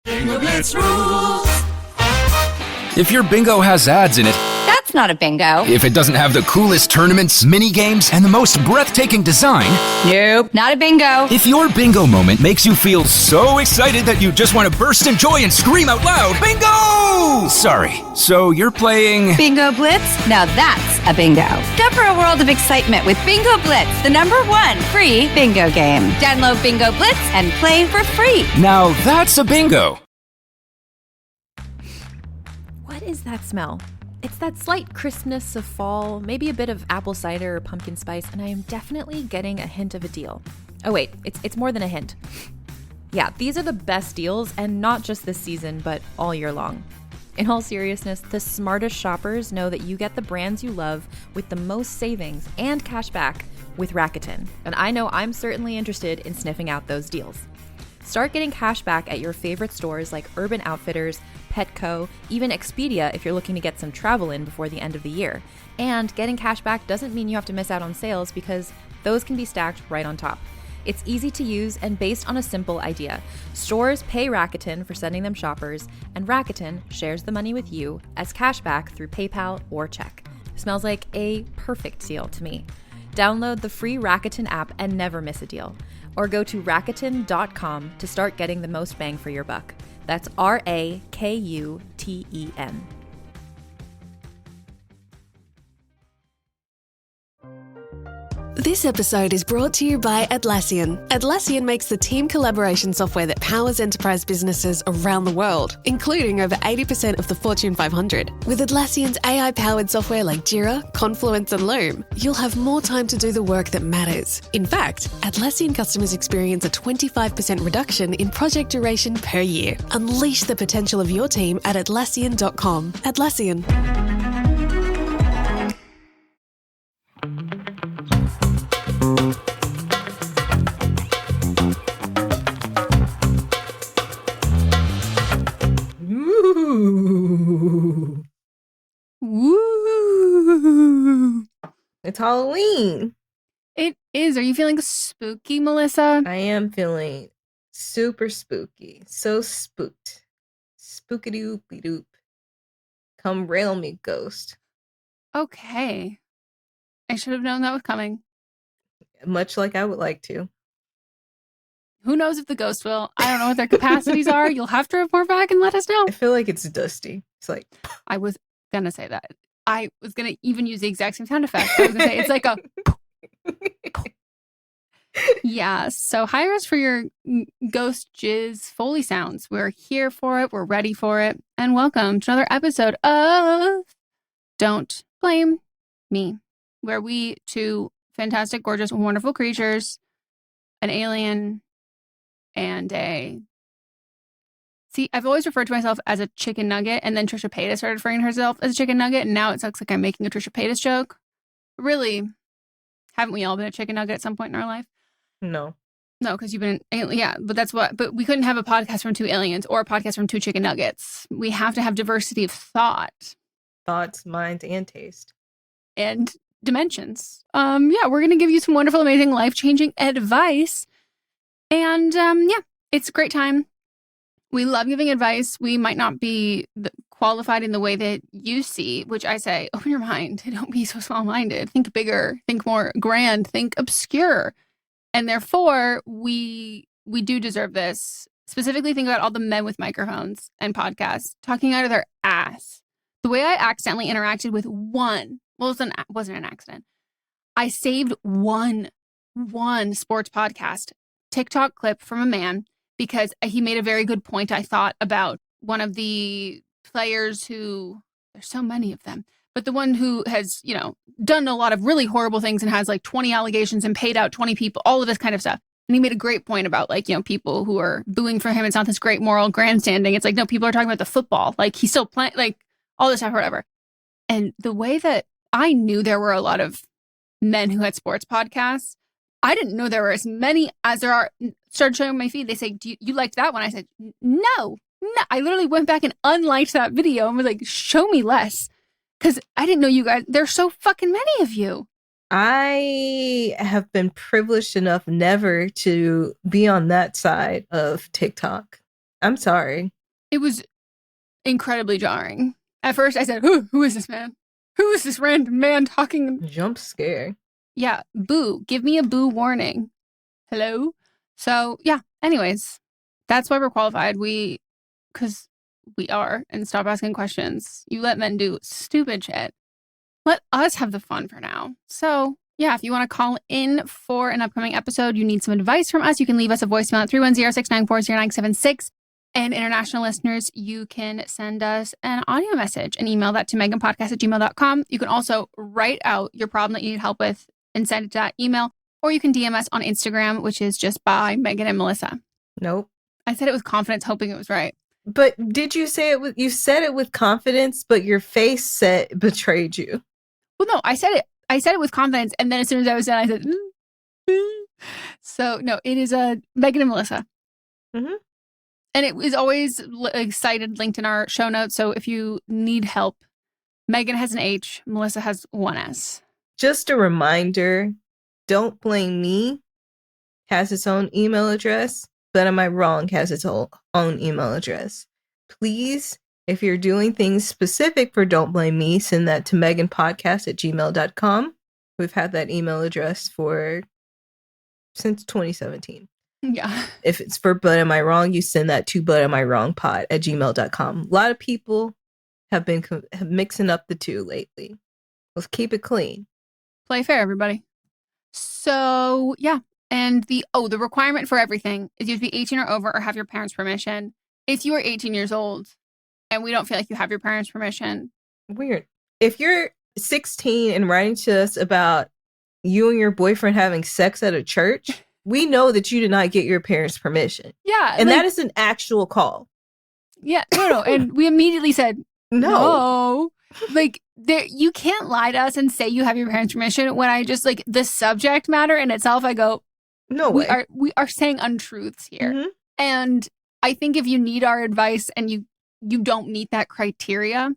Bingo Blitz rules. If your bingo has ads in it, That's not a bingo. if it doesn't have the coolest tournaments, mini games, and the most breathtaking design, Nope, not a bingo. if your bingo moment makes you feel so excited that you just want to burst in joy and scream out loud, bingo! Sorry, so you're playing... Bingo Blitz? Now that's a bingo. Discover a world of excitement with Bingo Blitz, the #1 free bingo game. Download Bingo Blitz and play for free. Now that's a bingo. What is that smell? It's that slight crispness of fall, maybe a bit of apple cider or pumpkin spice, and I am definitely getting a hint of a deal. Oh wait, it's more than a hint. Yeah, these are the best deals, and not just this season, but all year long. In all seriousness, the smartest shoppers know that you get the brands you love with the most savings and cash back with Rakuten, and I know I'm certainly interested in sniffing out those deals. Start getting cash back at your favorite stores like Urban Outfitters, Petco, even Expedia if you're looking to get some travel in before the end of the year. And getting cash back doesn't mean you have to miss out on sales because those can be stacked right on top. It's easy to use and based on a simple idea. Stores pay Rakuten for sending them shoppers, and Rakuten shares the money with you as cash back through PayPal or check. Smells like a perfect deal to me. Download the free Rakuten app and never miss a deal. Or go to Rakuten.com to start getting the most bang for your buck. That's Rakuten. This episode is brought to you by Atlassian. Atlassian makes the team collaboration software that powers enterprise businesses around the world, including over 80% of the Fortune 500. With Atlassian's AI-powered software like Jira, Confluence, and Loom, you'll have more time to do the work that matters. In fact, Atlassian customers experience a 25% reduction in project duration per year. Unleash the potential of your team at Atlassian.com. Atlassian. Woo! It's Halloween. It is. Are you feeling spooky, Melissa? I am feeling super spooky. So spooked. Spookity-oopy-doop. Come rail me, ghost. Okay. I should have known that was coming. Much like I would like to. Who knows if the ghost will? I don't know what their capacities are. You'll have to report back and let us know. I feel like it's dusty. It's like... I was going to say that. I was going to even use the exact same sound effect. I was going to say it's like a... Yeah, so hire us for your ghost jizz Foley sounds. We're here for it. We're ready for it. And welcome to another episode of Don't Blame Me, where we, two fantastic, gorgeous, wonderful creatures, an alien, and a... See, I've always referred to myself as a chicken nugget, and then Trisha Paytas started referring to herself as a chicken nugget, and now it looks like I'm making a Trisha Paytas joke. Really, haven't we all been a chicken nugget at some point in our life? No. No, because you've been, yeah, but that's what, but we couldn't have a podcast from two aliens or a podcast from two chicken nuggets. We have to have diversity of thought. Thoughts, minds, and taste. And dimensions. Yeah, we're going to give you some wonderful, amazing, life-changing advice. And yeah, it's a great time. We love giving advice. We might not be qualified in the way that you see, which I say, open your mind. Don't be so small-minded. Think bigger. Think more grand. Think obscure. And therefore, we do deserve this. Specifically, think about all the men with microphones and podcasts talking out of their ass. The way I accidentally interacted with one, well, it wasn't an accident. I saved one sports podcast TikTok clip from a man because he made a very good point, I thought, about one of the players who, there's so many of them, but the one who has, done a lot of really horrible things and has like 20 allegations and paid out 20 people, all of this kind of stuff. And he made a great point about people who are booing for him. It's not this great moral grandstanding. It's like, no, people are talking about the football. Like he's still playing, like all this stuff or whatever. And the way that I knew there were a lot of men who had sports podcasts, I didn't know there were as many as there are. Started showing my feed. They say, "Do you liked that one?" I said, "No." I literally went back and unliked that video and was like, "Show me less," because I didn't know you guys. There's so fucking many of you. I have been privileged enough never to be on that side of TikTok. I'm sorry. It was incredibly jarring. At first, I said, who is this man? Who is this random man talking? Jump scare. Yeah, boo. Give me a boo warning. Hello? So, yeah, anyways, that's why we're qualified. Because we are, and stop asking questions. You let men do stupid shit. Let us have the fun for now. So, yeah, if you want to call in for an upcoming episode, you need some advice from us, you can leave us a voicemail at 310-694-0976. And international listeners, you can send us an audio message and email that to meganpodcast@gmail.com. You can also write out your problem that you need help with and send it to that email. Or you can DM us on Instagram, which is just by Meghan and Melisa. Nope. I said it with confidence, hoping it was right. But did you say it with, you said it with confidence, but your face betrayed you. Well, no, I said it with confidence. And then as soon as I was done, I said, So, no, it is Meghan and Melisa. Mm-hmm. And it is always cited, linked in our show notes. So if you need help, Meghan has an H, Melissa has one S. Just a reminder, Don't Blame Me has its own email address, but Am I Wrong has its own email address. Please, if you're doing things specific for Don't Blame Me, send that to meganpodcast@gmail.com. We've had that email address since 2017. Yeah. If it's for But Am I Wrong, you send that to butamirewrongpod@gmail.com. A lot of people have been mixing up the two lately. Let's keep it clean. Play fair, everybody. So, yeah. And the requirement for everything is you have to be 18 or over or have your parents' permission. If you are 18 years old and we don't feel like you have your parents' permission. Weird. If you're 16 and writing to us about you and your boyfriend having sex at a church, we know that you did not get your parents' permission. Yeah. And that is an actual call. Yeah. No. And we immediately said, no. Like, you can't lie to us and say you have your parents' permission when I just, like, the subject matter in itself, I go, no way. We are saying untruths here. Mm-hmm. And I think if you need our advice and you don't meet that criteria,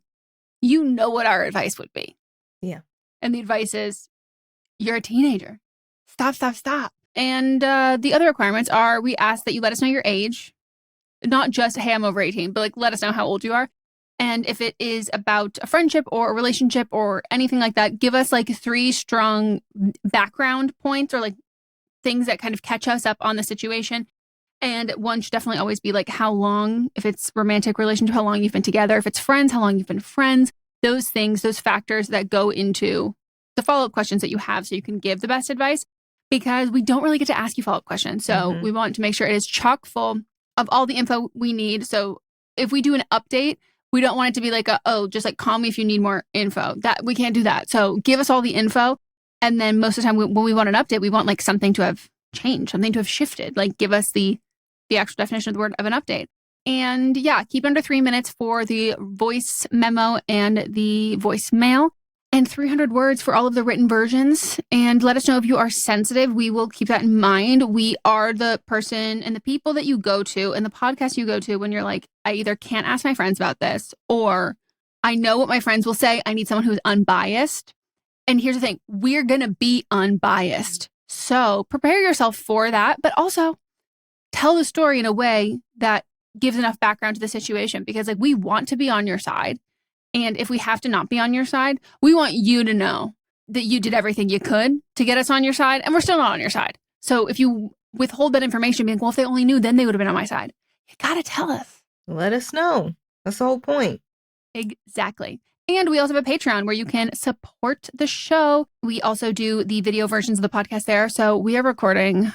you know what our advice would be. Yeah. And the advice is, you're a teenager. Stop. And the other requirements are, we ask that you let us know your age. Not just, hey, I'm over 18, but like, let us know how old you are. And if it is about a friendship or a relationship or anything like that, give us like 3 strong background points or like things that kind of catch us up on the situation. And one should definitely always be like how long, if it's romantic relationship, how long you've been together. If it's friends, how long you've been friends. Those things, those factors that go into the follow-up questions that you have so you can give the best advice. Because we don't really get to ask you follow-up questions. So we want to make sure it is chock full of all the info we need. So if we do an update, we don't want it to be like, just like call me if you need more info. That we can't do that. So give us all the info. And then most of the time when we want an update, we want like something to have changed, something to have shifted. Like give us the actual definition of the word of an update. And yeah, keep under 3 minutes for the voice memo and the voicemail. And 300 words for all of the written versions. And let us know if you are sensitive. We will keep that in mind. We are the person and the people that you go to and the podcast you go to when you're like, I either can't ask my friends about this or I know what my friends will say. I need someone who's unbiased. And here's the thing. We're going to be unbiased. So prepare yourself for that. But also tell the story in a way that gives enough background to the situation. Because like we want to be on your side. And if we have to not be on your side, we want you to know that you did everything you could to get us on your side, and we're still not on your side. So if you withhold that information, being, well, if they only knew, then they would have been on my side. You got to tell us. Let us know. That's the whole point. Exactly. And we also have a Patreon where you can support the show. We also do the video versions of the podcast there. So we are recording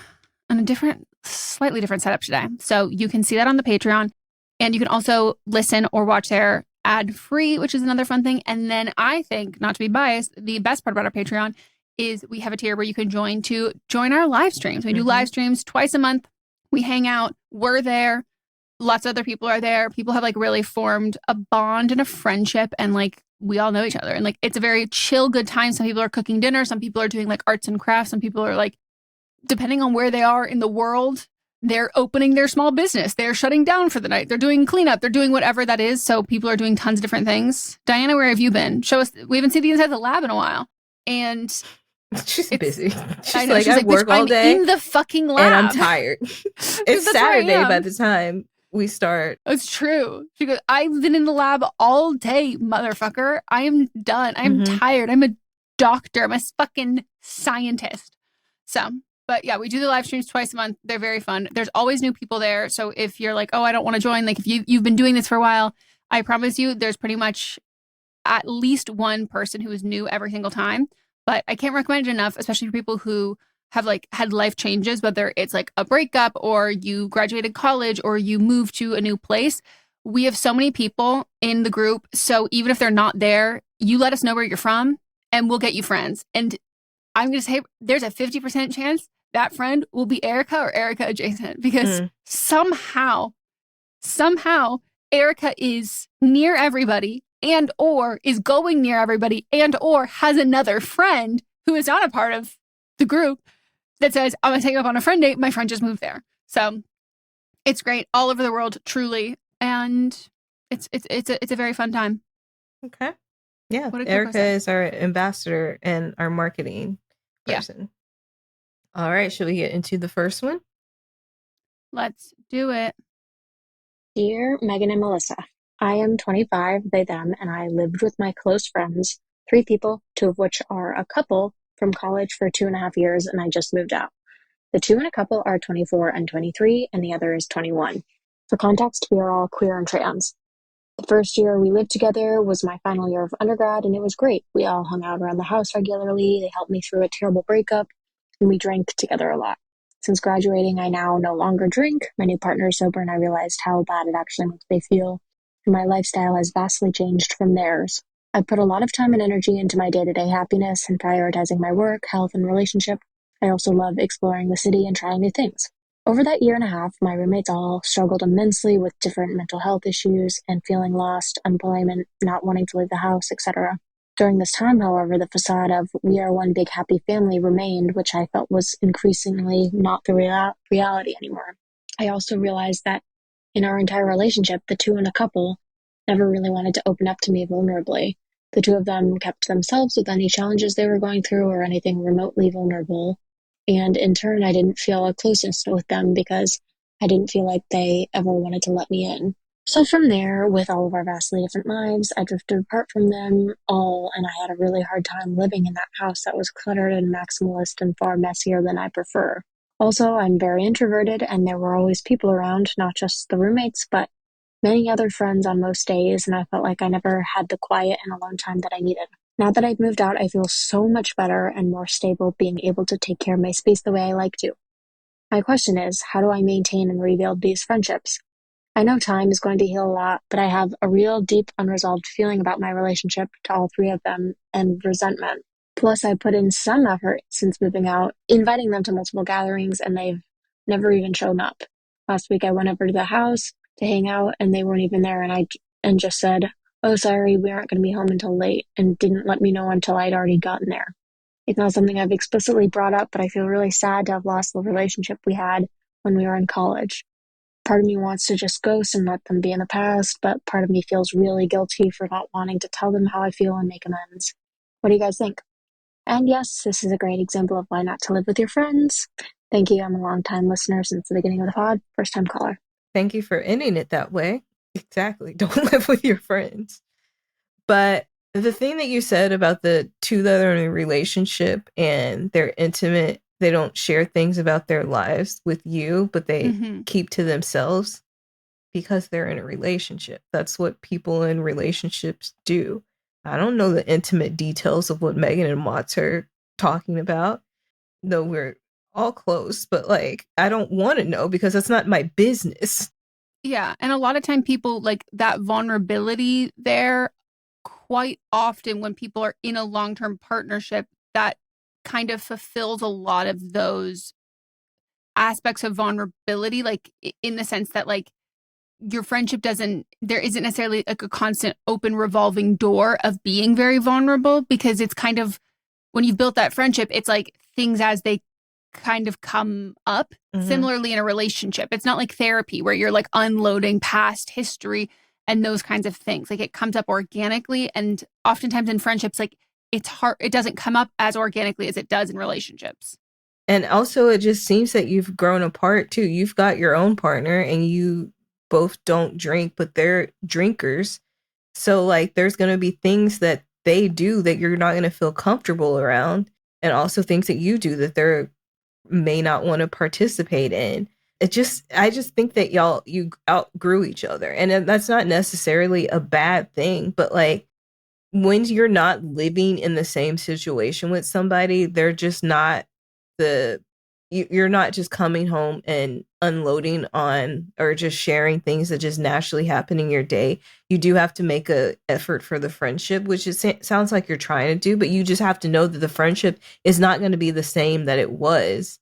on a slightly different setup today. So you can see that on the Patreon. And you can also listen or watch there ad-free, which is another fun thing. And then I think, not to be biased, the best part about our Patreon is we have a tier where you can join our live streams. We do live streams twice a month. We hang out. We're there. Lots of other people are there. People have like really formed a bond and a friendship, and like we all know each other. And like it's a very chill, good time. Some people are cooking dinner. Some people are doing like arts and crafts. Some people are like, depending on where they are in the world, they're opening their small business. They're shutting down for the night. They're doing cleanup. They're doing whatever that is. So people are doing tons of different things. Diana, where have you been? Show us. We haven't seen the inside of the lab in a while. And she's busy. I know. I work all day in the fucking lab. and I'm tired. It's Saturday by the time we start. It's true. She goes, I've been in the lab all day, motherfucker. I am done. I'm tired. I'm a doctor. I'm a fucking scientist. So, but yeah, we do the live streams twice a month. They're very fun. There's always new people there. So if you're like, oh, I don't want to join, like if you've been doing this for a while, I promise you there's pretty much at least one person who is new every single time. But I can't recommend it enough, especially for people who have like had life changes, whether it's like a breakup or you graduated college or you moved to a new place. We have so many people in the group. So even if they're not there, you let us know where you're from and we'll get you friends. And I'm going to say there's a 50% chance that friend will be Erica or Erica adjacent because somehow Erica is near everybody and or is going near everybody and or has another friend who is not a part of the group that says, I'm going to take you up on a friend date. My friend just moved there. So it's great all over the world, truly. And it's a very fun time. Okay. Yeah. Erica is our ambassador and our marketing person. Yeah. All right. Should we get into the first one? Let's do it. Dear Meghan and Melisa, I am 25, they, them, and I lived with my close friends, 3 people, 2 of which are a couple, from college for 2.5 years, and I just moved out. The 2 in a couple are 24 and 23, and the other is 21. For context, we are all queer and trans. The first year we lived together was my final year of undergrad, and it was great. We all hung out around the house regularly, they helped me through a terrible breakup, and we drank together a lot. Since graduating, I now no longer drink. My new partner is sober, and I realized how bad it actually makes me feel, and my lifestyle has vastly changed from theirs. I put a lot of time and energy into my day-to-day happiness and prioritizing my work, health, and relationship. I also love exploring the city and trying new things. Over that 1.5 years, my roommates all struggled immensely with different mental health issues and feeling lost, unemployment, not wanting to leave the house, etc. During this time, however, the facade of we are one big happy family remained, which I felt was increasingly not the reality anymore. I also realized that in our entire relationship, the 2 in a couple never really wanted to open up to me vulnerably. The 2 of them kept to themselves with any challenges they were going through or anything remotely vulnerable. And in turn, I didn't feel a closeness with them because I didn't feel like they ever wanted to let me in. So from there, with all of our vastly different lives, I drifted apart from them all, and I had a really hard time living in that house that was cluttered and maximalist and far messier than I prefer. Also, I'm very introverted, and there were always people around, not just the roommates, but many other friends on most days, and I felt like I never had the quiet and alone time that I needed. Now that I've moved out, I feel so much better and more stable being able to take care of my space the way I like to. My question is, how do I maintain and rebuild these friendships? I know time is going to heal a lot, but I have a real deep unresolved feeling about my relationship to all 3 of them and resentment. Plus, I put in some effort since moving out, inviting them to multiple gatherings, and they've never even shown up. Last week, I went over to the house to hang out, and they weren't even there, and just said, oh, sorry, we aren't going to be home until late, and didn't let me know until I'd already gotten there. It's not something I've explicitly brought up, but I feel really sad to have lost the relationship we had when we were in college. Part of me wants to just ghost and let them be in the past, but part of me feels really guilty for not wanting to tell them how I feel and make amends. What do you guys think? And yes, this is a great example of why not to live with your friends. Thank you. I'm a long-time listener since the beginning of the pod. First-time caller. Thank you for ending it that way. Exactly. Don't live with your friends. But the thing that you said about the 2 that are in a relationship and they're intimate, they don't share things about their lives with you, but they keep to themselves because they're in a relationship. That's what people in relationships do. I don't know the intimate details of what Meghan and Mott's are talking about, though we're all close, but like, I don't want to know because that's not my business. Yeah. And a lot of time people like that vulnerability there quite often when people are in a long-term partnership, that kind of fulfills a lot of those aspects of vulnerability, like in the sense that like your friendship there isn't necessarily like a constant open revolving door of being very vulnerable, because it's kind of, when you've built that friendship, it's like things as they kind of come up. Similarly in a relationship, it's not like therapy where you're like unloading past history and those kinds of things. Like it comes up organically, and oftentimes in friendships, like it's hard, it doesn't come up as organically as it does in relationships. And also it just seems that you've grown apart too. You've got your own partner and you both don't drink, but they're drinkers. So like there's going to be things that they do that you're not going to feel comfortable around, and also things that you do that they're may not want to participate in. I just think that you outgrew each other, and that's not necessarily a bad thing, but like when you're not living in the same situation with somebody, they're just not you're not just coming home and unloading on or just sharing things that just naturally happen in your day. You do have to make a effort for the friendship, which sounds like you're trying to do, but you just have to know that the friendship is not going to be the same that it was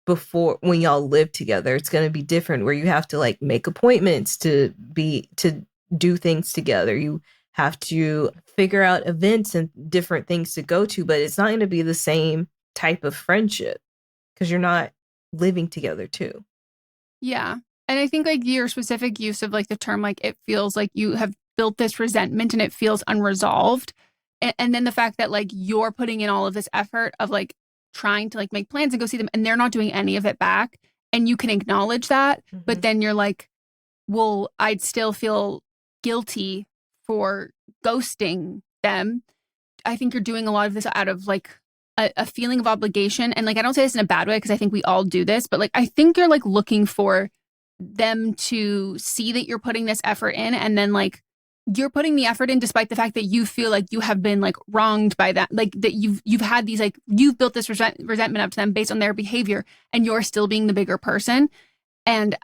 before when y'all lived together. It's going to be different, where you have to like make appointments to do things together. You have to figure out events and different things to go to, but it's not going to be the same type of friendship because you're not living together too. Yeah. And I think like your specific use of like the term, like it feels like you have built this resentment and it feels unresolved. And then the fact that like you're putting in all of this effort of like trying to like make plans and go see them and they're not doing any of it back. And you can acknowledge that, but then you're like, well, I'd still feel guilty for ghosting them. I think you're doing a lot of this out of like a feeling of obligation. And like, I don't say this in a bad way because I think we all do this, but like, I think you're like looking for them to see that you're putting this effort in, and then like you're putting the effort in despite the fact that you feel like you have been like wronged by that, like that you've had these like you've built this resentment up to them based on their behavior, and you're still being the bigger person. And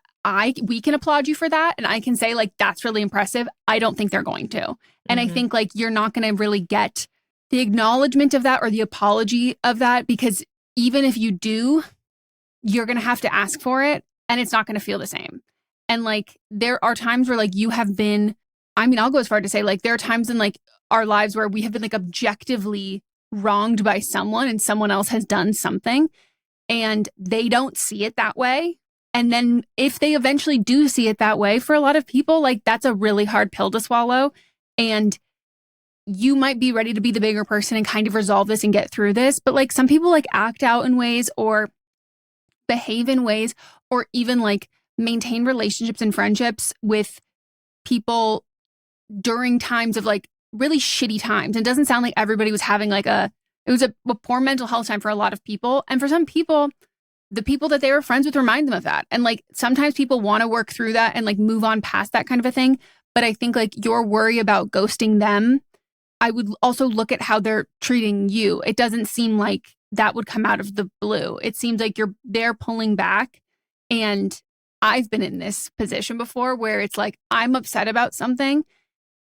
we can applaud you for that, and I can say like that's really impressive. I don't think they're going to. And I think like you're not going to really get the acknowledgement of that or the apology of that, because even if you do, you're going to have to ask for it, and it's not going to feel the same. And like there are times where like you have been, I mean, I'll go as far to say like there are times in like our lives where we have been like objectively wronged by someone and someone else has done something and they don't see it that way. And then if they eventually do see it that way, for a lot of people, like that's a really hard pill to swallow. And you might be ready to be the bigger person and kind of resolve this and get through this. But like some people like act out in ways or behave in ways or even like maintain relationships and friendships with people during times of like really shitty times. It doesn't sound like everybody was having like it was a poor mental health time for a lot of people. And for some people, the people that they were friends with remind them of that. And like sometimes people want to work through that and like move on past that kind of a thing. But I think like your worry about ghosting them, I would also look at how they're treating you. It doesn't seem like that would come out of the blue. It seems like they're pulling back. And I've been in this position before where it's like, I'm upset about something.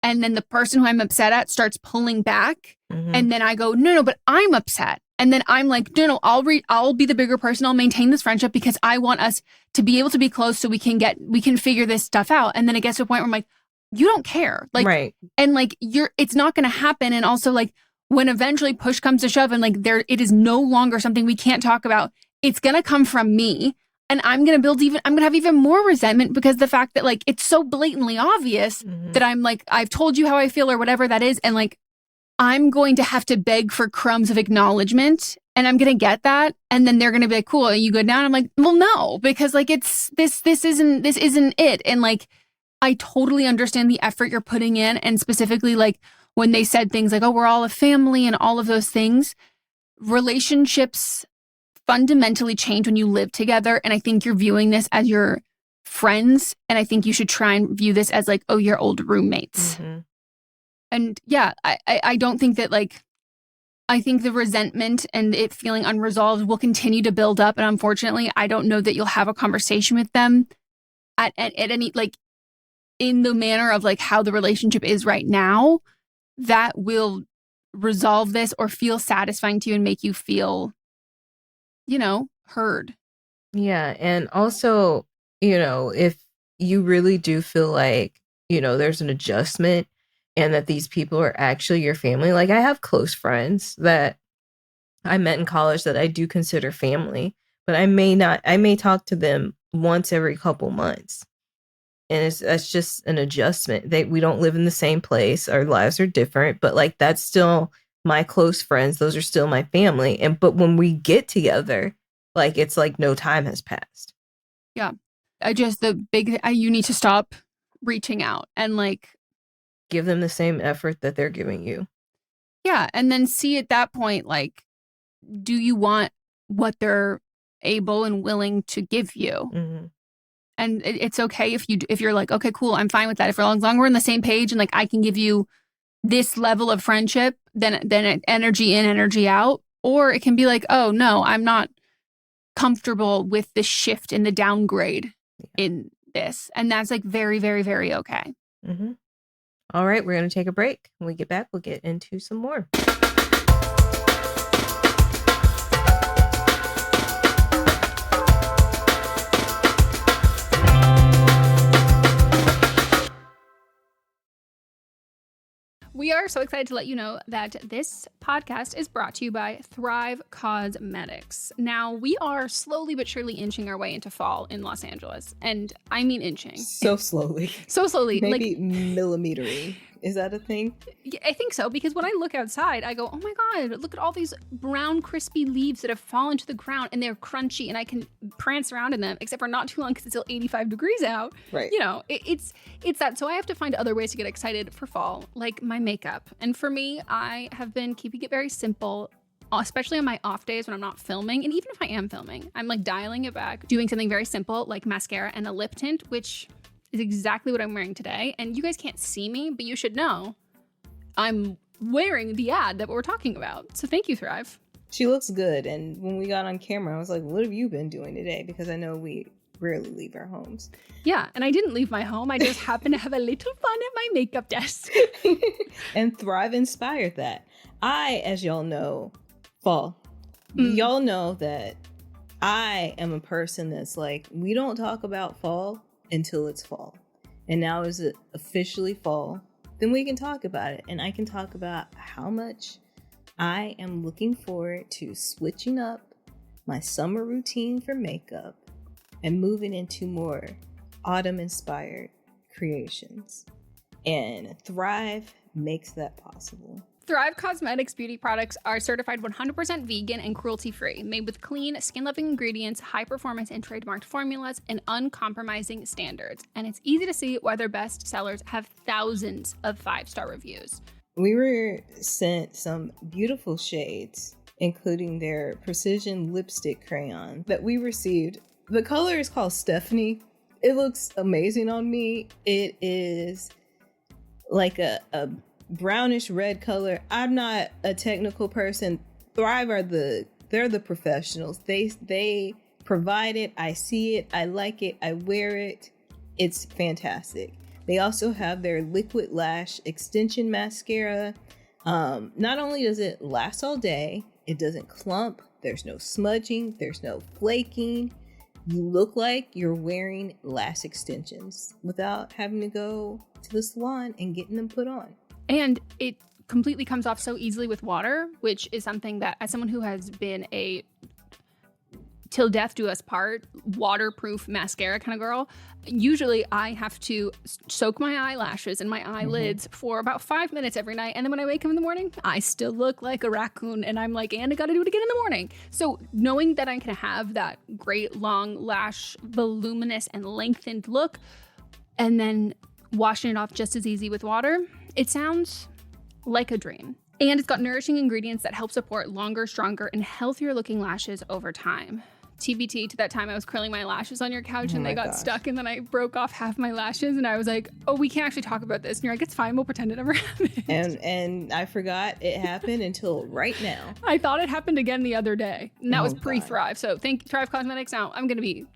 And then the person who I'm upset at starts pulling back. And then I go, no, but I'm upset. And then I'm like, no, I'll be the bigger person. I'll maintain this friendship because I want us to be able to be close so we can figure this stuff out. And then it gets to a point where I'm like, you don't care. Like, right. And like it's not going to happen. And also like when eventually push comes to shove and like it is no longer something we can't talk about, it's going to come from me. And I'm going to have even more resentment because the fact that like, it's so blatantly obvious that I'm like, I've told you how I feel or whatever that is. And like, I'm going to have to beg for crumbs of acknowledgement and I'm going to get that. And then they're going to be like, cool. And you go down. I'm like, well, no, because like this isn't it. And like, I totally understand the effort you're putting in. And specifically like when they said things like, oh, we're all a family and all of those things, relationships fundamentally change when you live together. And I think you're viewing this as your friends. And I think you should try and view this as like, oh, your old roommates. And yeah, I don't think that like, I think the resentment and it feeling unresolved will continue to build up. And unfortunately, I don't know that you'll have a conversation with them at any, like in the manner of like how the relationship is right now, that will resolve this or feel satisfying to you and make you feel, heard. Yeah. And also, if you really do feel like, there's an adjustment and that these people are actually your family. Like I have close friends that I met in college that I do consider family, but I may talk to them once every couple months. And that's just an adjustment. We don't live in the same place. Our lives are different, but like that's still my close friends. Those are still my family. But when we get together, like it's like no time has passed. Yeah. You need to stop reaching out and like give them the same effort that they're giving you. Yeah. And then see at that point, like, do you want what they're able and willing to give you? Mm-hmm. And it's okay if you're like, okay, cool, I'm fine with that. If as long as we're on the same page and like I can give you this level of friendship, then energy in, energy out. Or it can be like, oh no, I'm not comfortable with the shift and the downgrade in this. And that's like very, very, very okay. Mm-hmm. All right, we're going to take a break. When we get back, we'll get into some more. We are so excited to let you know that this podcast is brought to you by Thrive Cosmetics. Now, we are slowly but surely inching our way into fall in Los Angeles. And I mean inching. So slowly. So slowly. Maybe millimetering. Is that a thing? I think so, because when I look outside, I go, oh my God, look at all these brown, crispy leaves that have fallen to the ground and they're crunchy and I can prance around in them, except for not too long because it's still 85 degrees out. Right. You know, it's that. So I have to find other ways to get excited for fall, like my makeup. And for me, I have been keeping it very simple, especially on my off days when I'm not filming. And even if I am filming, I'm like dialing it back, doing something very simple like mascara and a lip tint, which is exactly what I'm wearing today. And you guys can't see me, but you should know I'm wearing the ad that we're talking about. So thank you, Thrive. She looks good. And when we got on camera, I was like, what have you been doing today? Because I know we rarely leave our homes. Yeah, and I didn't leave my home. I just happened to have a little fun at my makeup desk. And Thrive inspired that. As y'all know, fall. Y'all know that I am a person that's like, we don't talk about fall until it's fall. And now is it officially fall? Then we can talk about it. And I can talk about how much I am looking forward to switching up my summer routine for makeup and moving into more autumn-inspired creations. And Thrive makes that possible. Thrive Cosmetics beauty products are certified 100% vegan and cruelty-free, made with clean, skin-loving ingredients, high-performance and trademarked formulas, and uncompromising standards. And it's easy to see why their best sellers have thousands of 5-star reviews. We were sent some beautiful shades, including their precision lipstick crayon that we received. The color is called Stephanie. It looks amazing on me. It is like a brownish red color. I'm not a technical person. Thrive they're the professionals. They provide it. I see it. I like it. I wear it. It's fantastic. They also have their liquid lash extension mascara. Not only does it last all day, it doesn't clump. There's no smudging. There's no flaking. You look like you're wearing lash extensions without having to go to the salon and getting them put on. And it completely comes off so easily with water, which is something that, as someone who has been a till death do us part waterproof mascara kind of girl, usually I have to soak my eyelashes and my eyelids for about 5 minutes every night. And then when I wake up in the morning, I still look like a raccoon. And I'm like, and I got to do it again in the morning. So knowing that I can have that great long lash, voluminous and lengthened look, and then washing it off just as easy with water, it sounds like a dream. And it's got nourishing ingredients that help support longer, stronger, and healthier looking lashes over time. TBT to that time I was curling my lashes on your couch and they got stuck, and then I broke off half my lashes and I was like, oh, we can't actually talk about this. And you're like, it's fine, we'll pretend it never happened. And I forgot it happened until right now. I thought it happened again the other day. And that was pre-Thrive. So thank Thrive Cosmetics. Now I'm gonna be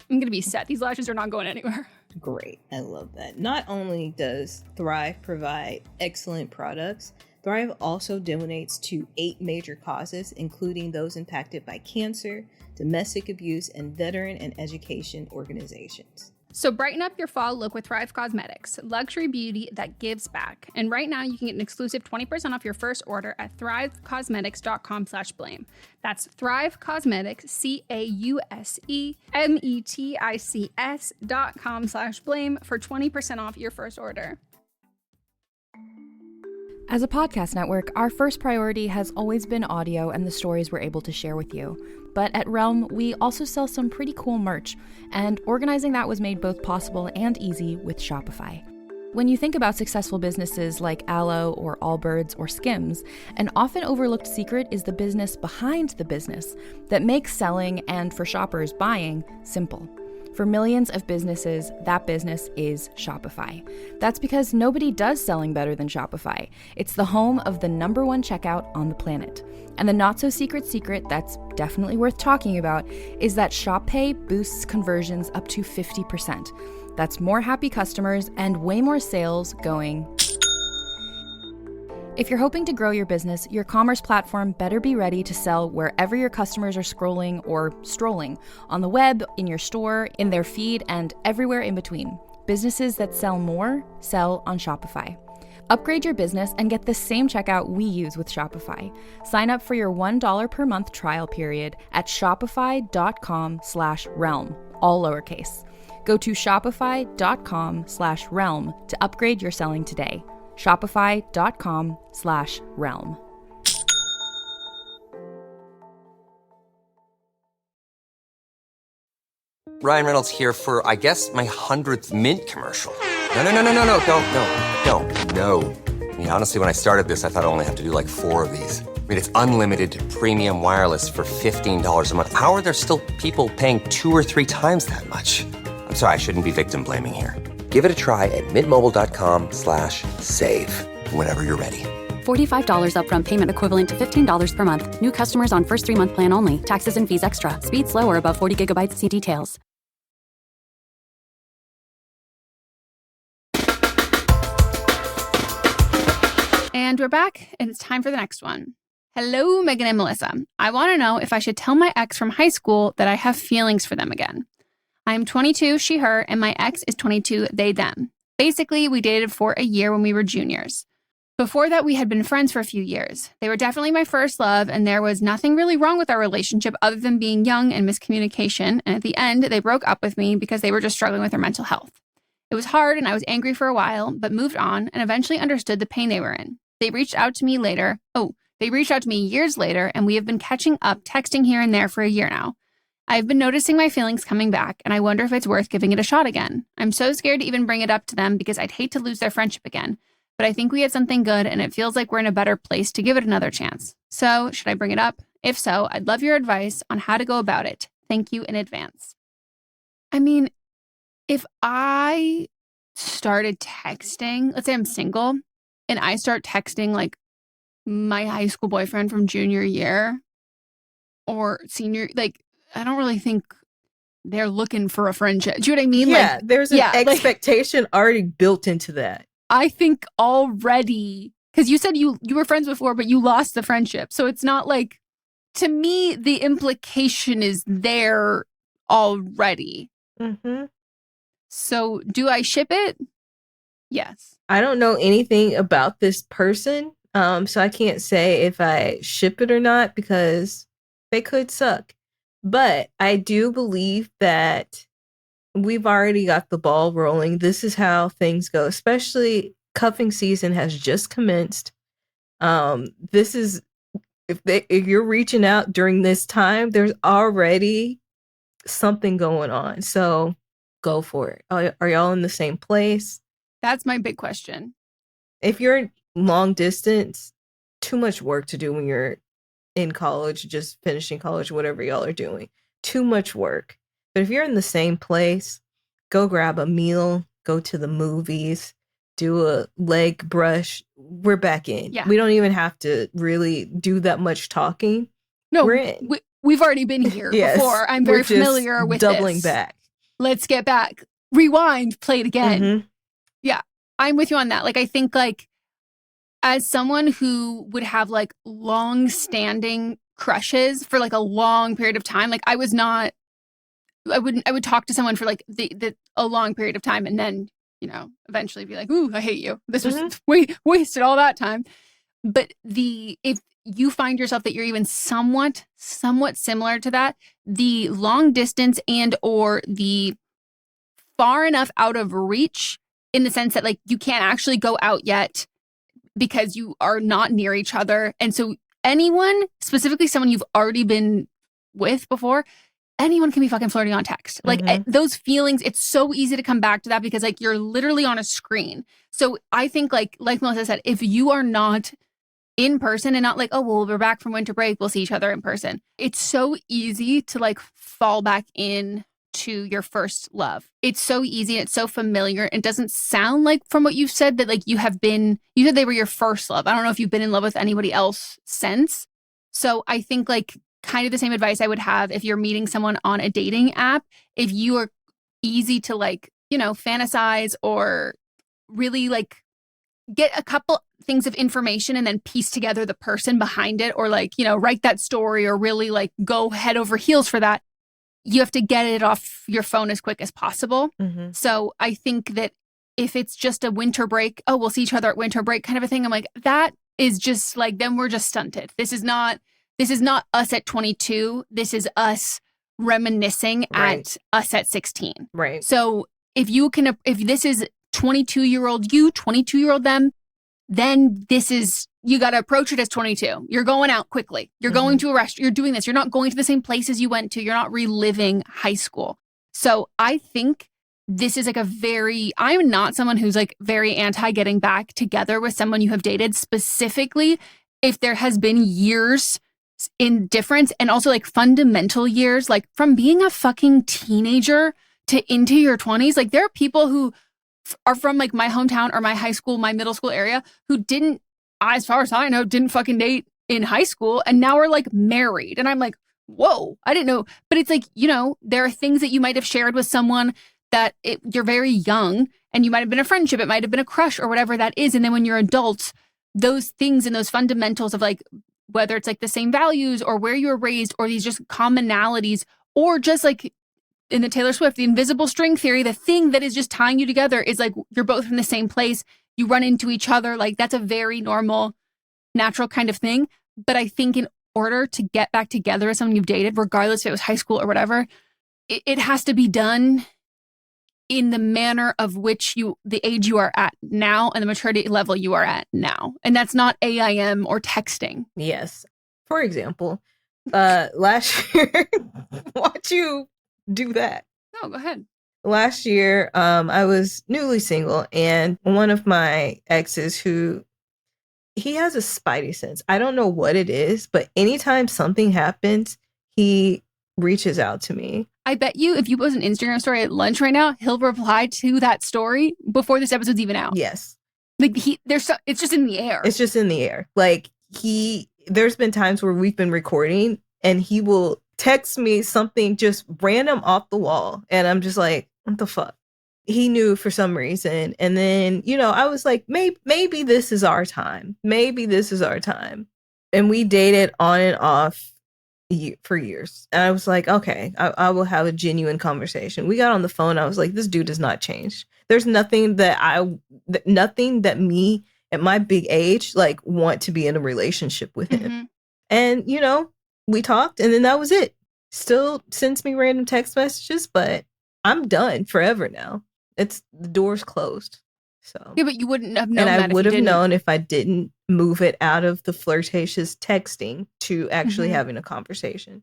set. These lashes are not going anywhere. Great. I love that. Not only does Thrive provide excellent products, Thrive also donates to 8 major causes, including those impacted by cancer, domestic abuse, and veteran and education organizations. So brighten up your fall look with Thrive Cosmetics, luxury beauty that gives back. And right now you can get an exclusive 20% off your first order at thrivecosmetics.com/blame. That's Thrive Cosmetics, CAUSEMETICS.com/blame for 20% off your first order. As a podcast network, our first priority has always been audio and the stories we're able to share with you. But at Realm, we also sell some pretty cool merch, and organizing that was made both possible and easy with Shopify. When you think about successful businesses like Aloe or Allbirds or Skims, an often overlooked secret is the business behind the business that makes selling and, for shoppers, buying simple. For millions of businesses, that business is Shopify. That's because nobody does selling better than Shopify. It's the home of the #1 checkout on the planet. And the not-so-secret secret that's definitely worth talking about is that Shop Pay boosts conversions up to 50%. That's more happy customers and way more sales going. If you're hoping to grow your business, your commerce platform better be ready to sell wherever your customers are scrolling or strolling, on the web, in your store, in their feed, and everywhere in between. Businesses that sell more, sell on Shopify. Upgrade your business and get the same checkout we use with Shopify. Sign up for your $1 per month trial period at shopify.com/realm, all lowercase. Go to shopify.com/realm to upgrade your selling today. Shopify.com/realm. Ryan Reynolds here for, I guess, my 100th Mint commercial. No, don't. No. I mean, honestly, when I started this, I thought I only have to do like 4 of these. I mean, it's unlimited premium wireless for $15 a month. How are there still people paying 2 or 3 times that much? I'm sorry, I shouldn't be victim blaming here. Give it a try at mintmobile.com/save. Whenever you're ready. $45 upfront payment equivalent to $15 per month. New customers on first 3-month plan only. Taxes and fees extra. Speed slower above 40 gigabytes. See details. And we're back, and it's time for the next one. Hello, Meghan and Melisa. I want to know if I should tell my ex from high school that I have feelings for them again. I am 22, she, her, and my ex is 22, they, them. Basically, we dated for a year when we were juniors. Before that, we had been friends for a few years. They were definitely my first love, and there was nothing really wrong with our relationship other than being young and miscommunication. And at the end, they broke up with me because they were just struggling with their mental health. It was hard, and I was angry for a while, but moved on and eventually understood the pain they were in. They reached out to me years later, and we have been catching up, texting here and there for a year now. I've been noticing my feelings coming back, and I wonder if it's worth giving it a shot again. I'm so scared to even bring it up to them because I'd hate to lose their friendship again. But I think we had something good, and it feels like we're in a better place to give it another chance. So, should I bring it up? If so, I'd love your advice on how to go about it. Thank you in advance. I mean, if I started texting, let's say I'm single, and I start texting like my high school boyfriend from junior year or senior, like, I don't really think they're looking for a friendship. Do you know what I mean? Yeah, there's an expectation already built into that. I think already, because you said you were friends before, but you lost the friendship. So it's not like, to me, the implication is there already. Mm-hmm. So do I ship it? Yes. I don't know anything about this person, so I can't say if I ship it or not because they could suck. But I do believe that we've already got the ball rolling. This is how things go, especially cuffing season has just commenced. This is, if you're reaching out during this time, there's already something going on. So go for it. Are y'all in the same place? That's my big question. If you're long distance, too much work to do when you're in college, just finishing college, whatever y'all are doing. Too much work. But if you're in the same place, go grab a meal, go to the movies, do a leg brush. We're back in. Yeah. We don't even have to really do that much talking. No, we're in. We've already been here Yes, before. I'm very familiar with doubling this. back. Let's get back. Rewind, play it again. Mm-hmm. Yeah, I'm with you on that. Like, I think, like, as someone who would have like long-standing crushes for like a long period of time, like I would talk to someone for like a long period of time and then, you know, eventually be like, ooh, I hate you. This was wasted all that time. But if you find yourself that you're even somewhat similar to that, the long distance and or the far enough out of reach in the sense that like you can't actually go out yet, because you are not near each other. And so anyone, specifically someone you've already been with before, anyone can be fucking flirting on text. Like those feelings, it's so easy to come back to that because like you're literally on a screen. So I think like Melissa said, if you are not in person and not like, oh, well, we're back from winter break, we'll see each other in person. It's so easy to like fall back in to your first love. It's so easy. It's so familiar. It doesn't sound like from what you've said that like you said they were your first love. I don't know if you've been in love with anybody else since. So I think like kind of the same advice I would have if you're meeting someone on a dating app, if you are easy to like, fantasize or really like get a couple things of information and then piece together the person behind it or like, write that story or really like go head over heels for that. You have to get it off your phone as quick as possible. So I think that if it's just a winter break, oh, we'll see each other at winter break kind of a thing. I'm like, that is just like, then we're just stunted. This is not us at 22. This is us reminiscing at us at 16. Right. So if this is 22-year-old you, 22-year-old them, then you got to approach it as 22. You're going out quickly. You're going to a restaurant. You're doing this. You're not going to the same places you went to. You're not reliving high school. So I think this is like I'm not someone who's like very anti getting back together with someone you have dated, specifically if there has been years in difference and also like fundamental years, like from being a fucking teenager to into your 20s. Like there are people who are from like my hometown or my high school, my middle school area who didn't, as far as I know, didn't fucking date in high school and now are like married. And I'm like, whoa, I didn't know. But it's like, there are things that you might have shared with someone that you're very young and you might have been a friendship. It might have been a crush or whatever that is. And then when you're adults, those things and those fundamentals of like, whether it's like the same values or where you were raised or these just commonalities or just like in the Taylor Swift, the invisible string theory, the thing that is just tying you together is like you're both from the same place. You run into each other. Like that's a very normal, natural kind of thing. But I think in order to get back together with someone you've dated, regardless if it was high school or whatever, it has to be done in the manner of which the age you are at now and the maturity level you are at now. And that's not AIM or texting. Yes. For example, last year, watch you do that. No, go ahead. Last year, I was newly single, and one of my exes he has a spidey sense. I don't know what it is, but anytime something happens, he reaches out to me. I bet you if you post an Instagram story at lunch right now, he'll reply to that story before this episode's even out. Yes. Like it's just in the air. It's just in the air. Like there's been times where we've been recording and he will text me something just random off the wall. And I'm just like, what the fuck? He knew for some reason. And then, I was like, maybe this is our time. Maybe this is our time. And we dated on and off for years. And I was like, okay, I will have a genuine conversation. We got on the phone. I was like, this dude has not changed. There's nothing that me at my big age, like want to be in a relationship with him. And, we talked and then that was it. Still sends me random text messages, but I'm done forever now. The door's closed. So yeah, but you wouldn't have known. And that I would if you have didn't. known if I didn't move it out of the flirtatious texting to actually having a conversation.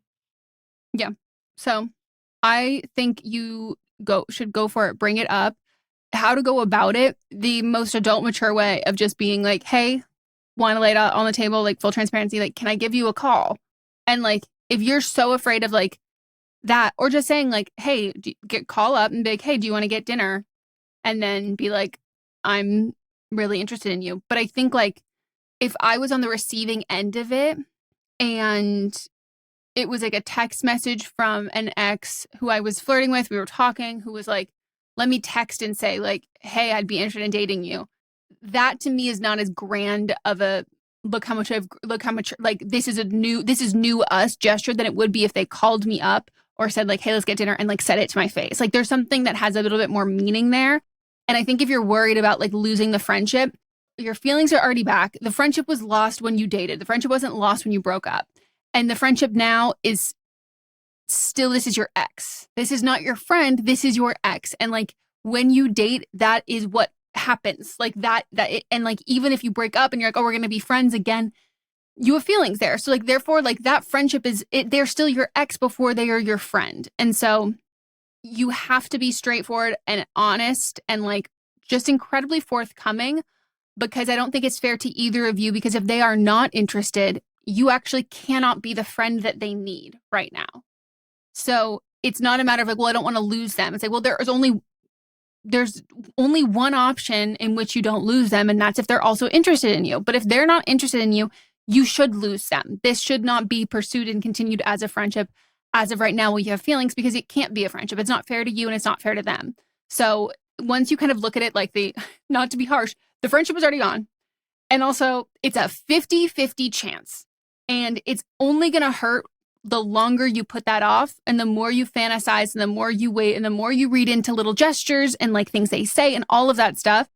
Yeah. So I think you should go for it. Bring it up. How to go about it. The most adult, mature way of just being like, hey, want to lay it out on the table, like full transparency. Like, can I give you a call? And like, if you're so afraid of like that, or just saying like, hey, call up and be like, hey, do you want to get dinner? And then be like, I'm really interested in you. But I think like if I was on the receiving end of it and it was like a text message from an ex who I was flirting with, we were talking, who was like, let me text and say like, hey, I'd be interested in dating you. That to me is not as grand of a look how much like this is new us gesture than it would be if they called me up or said like, hey, let's get dinner and like said it to my face. Like there's something that has a little bit more meaning there. And I think if you're worried about like losing the friendship, your feelings are already back. The friendship was lost when you dated. The friendship wasn't lost when you broke up. And the friendship now is still, this is your ex. This is not your friend. This is your ex. And like when you date, that is what happens like that and like even if you break up and you're like, oh, we're gonna be friends again, you have feelings there. So like therefore like that friendship they're still your ex before they are your friend. And so you have to be straightforward and honest and like just incredibly forthcoming, because I don't think it's fair to either of you, because if they are not interested, you actually cannot be the friend that they need right now. So it's not a matter of like, well, I don't want to lose them. It's like, well, there's only one option in which you don't lose them, and that's if they're also interested in you. But if they're not interested in you, you should lose them. This should not be pursued and continued as a friendship as of right now when you have feelings, because it can't be a friendship. It's not fair to you and it's not fair to them. So once you kind of look at it like not to be harsh, the friendship is already gone. And also it's a 50-50 chance. And it's only going to hurt the longer you put that off, and the more you fantasize, and the more you wait, and the more you read into little gestures and like things they say and all of that stuff.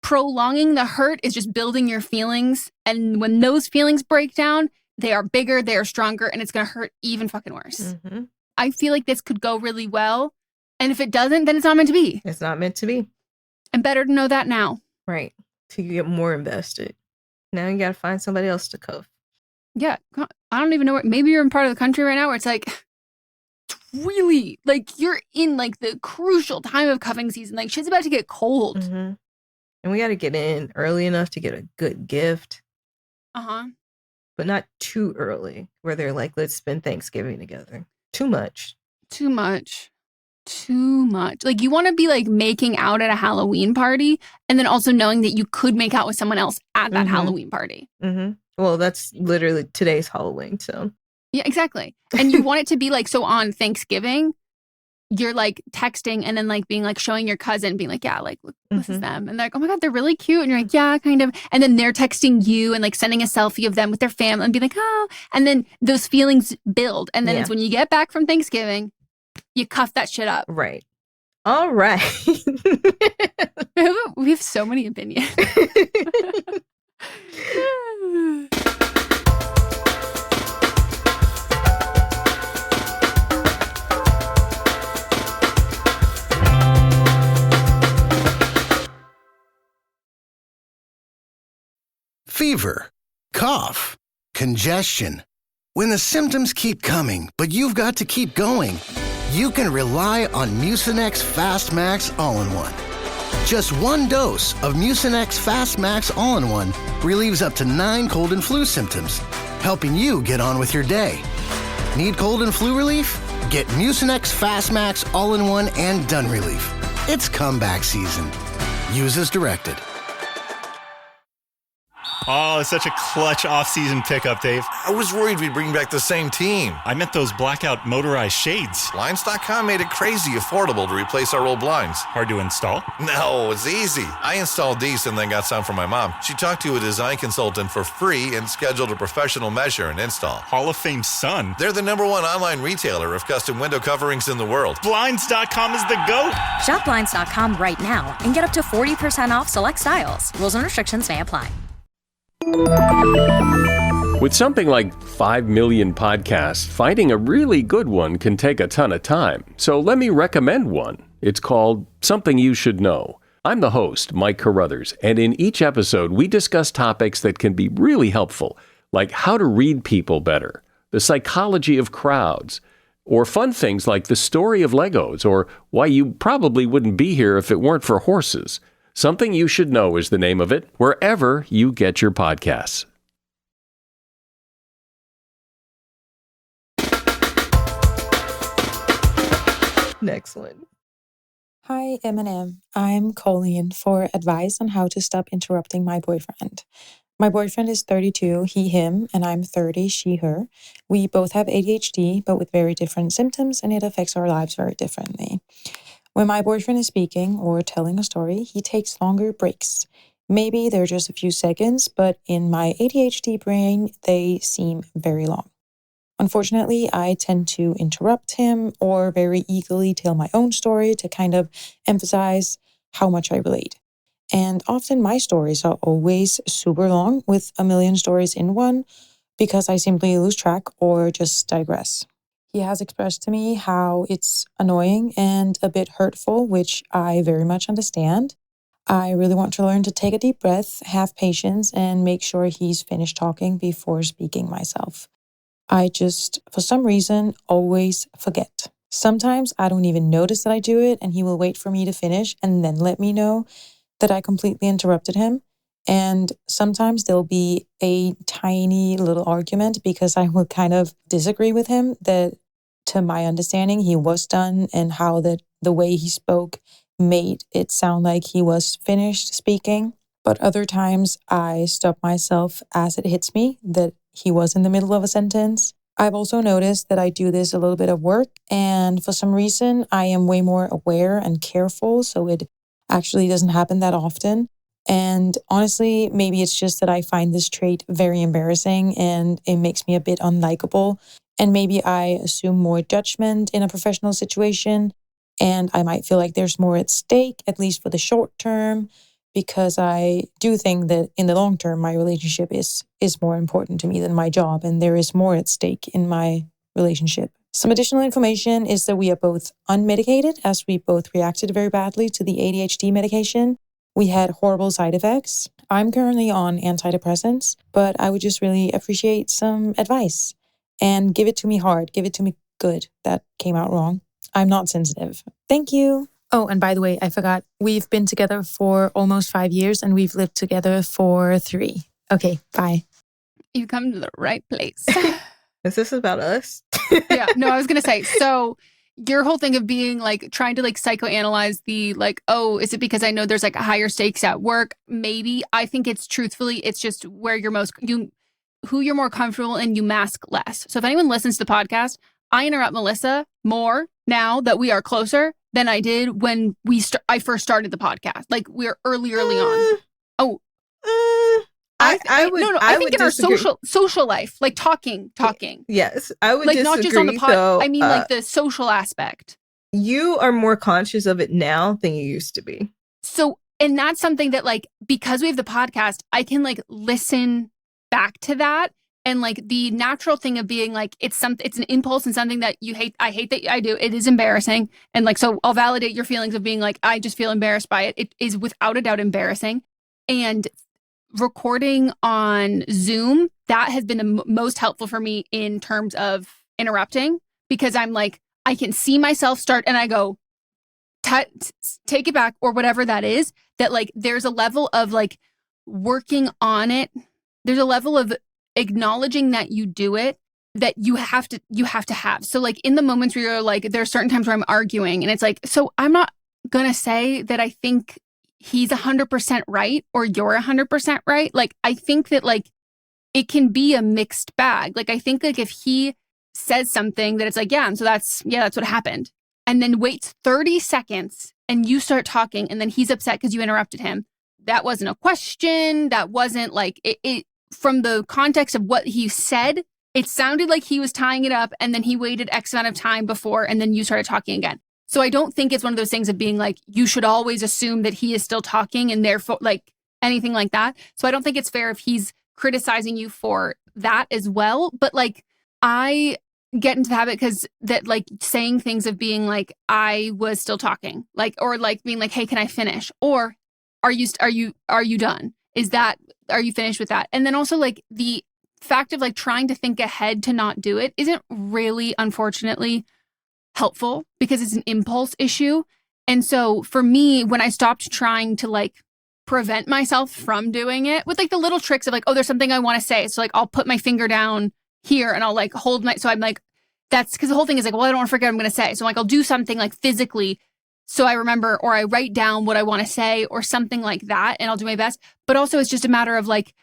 Prolonging the hurt is just building your feelings. And when those feelings break down, they are bigger, they are stronger, and it's going to hurt even fucking worse. Mm-hmm. I feel like this could go really well. And if it doesn't, then it's not meant to be. It's not meant to be. And better to know that now. Right. So you get more invested. Now you got to find somebody else to cuff. Yeah. I don't even know where. Maybe you're in part of the country right now where it's like, really, like you're in like the crucial time of cuffing season. Like shit's about to get cold. Mm-hmm. And we got to get in early enough to get a good gift. Uh-huh. But not too early where they're like, let's spend Thanksgiving together. Too much. Like you want to be like making out at a Halloween party, and then also knowing that you could make out with someone else at that Halloween party. Mm-hmm. Well, that's literally today's Halloween. So yeah, exactly. And you want it to be like, so on Thanksgiving, you're like texting and then like being like showing your cousin, being like, yeah, like look, this is them. And they're like, oh my God, they're really cute. And you're like, yeah, kind of. And then they're texting you and like sending a selfie of them with their family and be like, oh, and then those feelings build. And then it's when you get back from Thanksgiving, you cuff that shit up. Right. All right. We have so many opinions. Fever, cough, congestion. When the symptoms keep coming, but you've got to keep going, you can rely on Mucinex Fast Max All-in-One. Just one dose of Mucinex Fast Max All-in-One relieves up to 9 cold and flu symptoms, helping you get on with your day. Need cold and flu relief? Get Mucinex Fast Max All-in-One and Done Relief. It's comeback season. Use as directed. Oh, it's such a clutch off-season pickup, Dave. I was worried we'd bring back the same team. I meant those blackout motorized shades. Blinds.com made it crazy affordable to replace our old blinds. Hard to install? No, it's easy. I installed these and then got some for my mom. She talked to a design consultant for free and scheduled a professional measure and install. Hall of Fame son. They're the #1 online retailer of custom window coverings in the world. Blinds.com is the GOAT. Shop Blinds.com right now and get up to 40% off select styles. Rules and restrictions may apply. With something like 5 million podcasts, finding a really good one can take a ton of time. So let me recommend one. It's called Something You Should Know. I'm the host, Mike Carruthers, and in each episode, we discuss topics that can be really helpful, like how to read people better, the psychology of crowds, or fun things like the story of Legos, or why you probably wouldn't be here if it weren't for horses. Something You Should Know is the name of it, wherever you get your podcasts. Next one. Hi, Eminem. I'm calling in for advice on how to stop interrupting my boyfriend. My boyfriend is 32, he, him, and I'm 30, she, her. We both have ADHD, but with very different symptoms, and it affects our lives very differently. When my boyfriend is speaking or telling a story, he takes longer breaks. Maybe they're just a few seconds, but in my ADHD brain, they seem very long. Unfortunately, I tend to interrupt him or very eagerly tell my own story to kind of emphasize how much I relate. And often my stories are always super long with a million stories in one because I simply lose track or just digress. He has expressed to me how it's annoying and a bit hurtful, which I very much understand. I really want to learn to take a deep breath, have patience, and make sure he's finished talking before speaking myself. I just, for some reason, always forget. Sometimes I don't even notice that I do it, and he will wait for me to finish and then let me know that I completely interrupted him. And sometimes there'll be a tiny little argument because I will kind of disagree with him that, to my understanding, he was done, and how the way he spoke made it sound like he was finished speaking. But other times I stop myself as it hits me that he was in the middle of a sentence. I've also noticed that I do this a little bit of work, and for some reason I am way more aware and careful, so it actually doesn't happen that often. And honestly, maybe it's just that I find this trait very embarrassing and it makes me a bit unlikable. And maybe I assume more judgment in a professional situation, and I might feel like there's more at stake, at least for the short term, because I do think that in the long term, my relationship is more important to me than my job, and there is more at stake in my relationship. Some additional information is that we are both unmedicated, as we both reacted very badly to the ADHD medication. We had horrible side effects. I'm currently on antidepressants, but I would just really appreciate some advice. And give it to me hard, give it to me good. That came out wrong. I'm not sensitive. Thank you. Oh, and by the way, I forgot. We've been together for almost 5 years and we've lived together for 3. Okay, bye. You come to the right place. Is this about us? Yeah, no, I was going to say, so your whole thing of being like trying to like psychoanalyze the like, oh, is it because I know there's like higher stakes at work? Maybe. I think it's truthfully, it's just where you're who you're more comfortable and you mask less. So if anyone listens to the podcast, I interrupt Melissa more now that we are closer than I did when I first started the podcast. Like we're early on. Oh, I think in disagree. our social life, like talking. Yes, I would like disagree. Not just on the pod. Though, I mean, like the social aspect. You are more conscious of it now than you used to be. So, and that's something that like, because we have the podcast, I can like listen back to that. And like the natural thing of being like, it's an impulse and something that you hate. I hate that I do. It is embarrassing. And like, so I'll validate your feelings of being like, I just feel embarrassed by it. It is without a doubt embarrassing. And recording on Zoom, that has been the most helpful for me in terms of interrupting, because I'm like, I can see myself start and I go, take it back, or whatever that is, that like, there's a level of like working on it. There's a level of acknowledging that you do it that you have to have. So like in the moments where you're like, there's certain times where I'm arguing and it's like, so I'm not going to say that I think he's 100% right or you're 100% right. Like, I think that like, it can be a mixed bag. Like, I think like if he says something that it's like, yeah, and so that's what happened. And then waits 30 seconds and you start talking and then he's upset because you interrupted him. That wasn't a question. That wasn't like it from the context of what he said, it sounded like he was tying it up and then he waited X amount of time before and then you started talking again. So I don't think it's one of those things of being like, you should always assume that he is still talking and therefore like anything like that. So I don't think it's fair if he's criticizing you for that as well. But like, I get into the habit because that like saying things of being like, I was still talking, like, or like being like, hey, can I finish? Or are you done? Are you finished with that? And then also like the fact of like trying to think ahead to not do it isn't really, unfortunately, helpful because it's an impulse issue. And so for me, when I stopped trying to like prevent myself from doing it with like the little tricks of like, oh, there's something I want to say. So like I'll put my finger down here and I'll like hold so I'm like, that's because the whole thing is like, well, I don't want to forget what I'm going to say. So like I'll do something like physically so I remember, or I write down what I want to say or something like that, and I'll do my best. But also it's just a matter of like,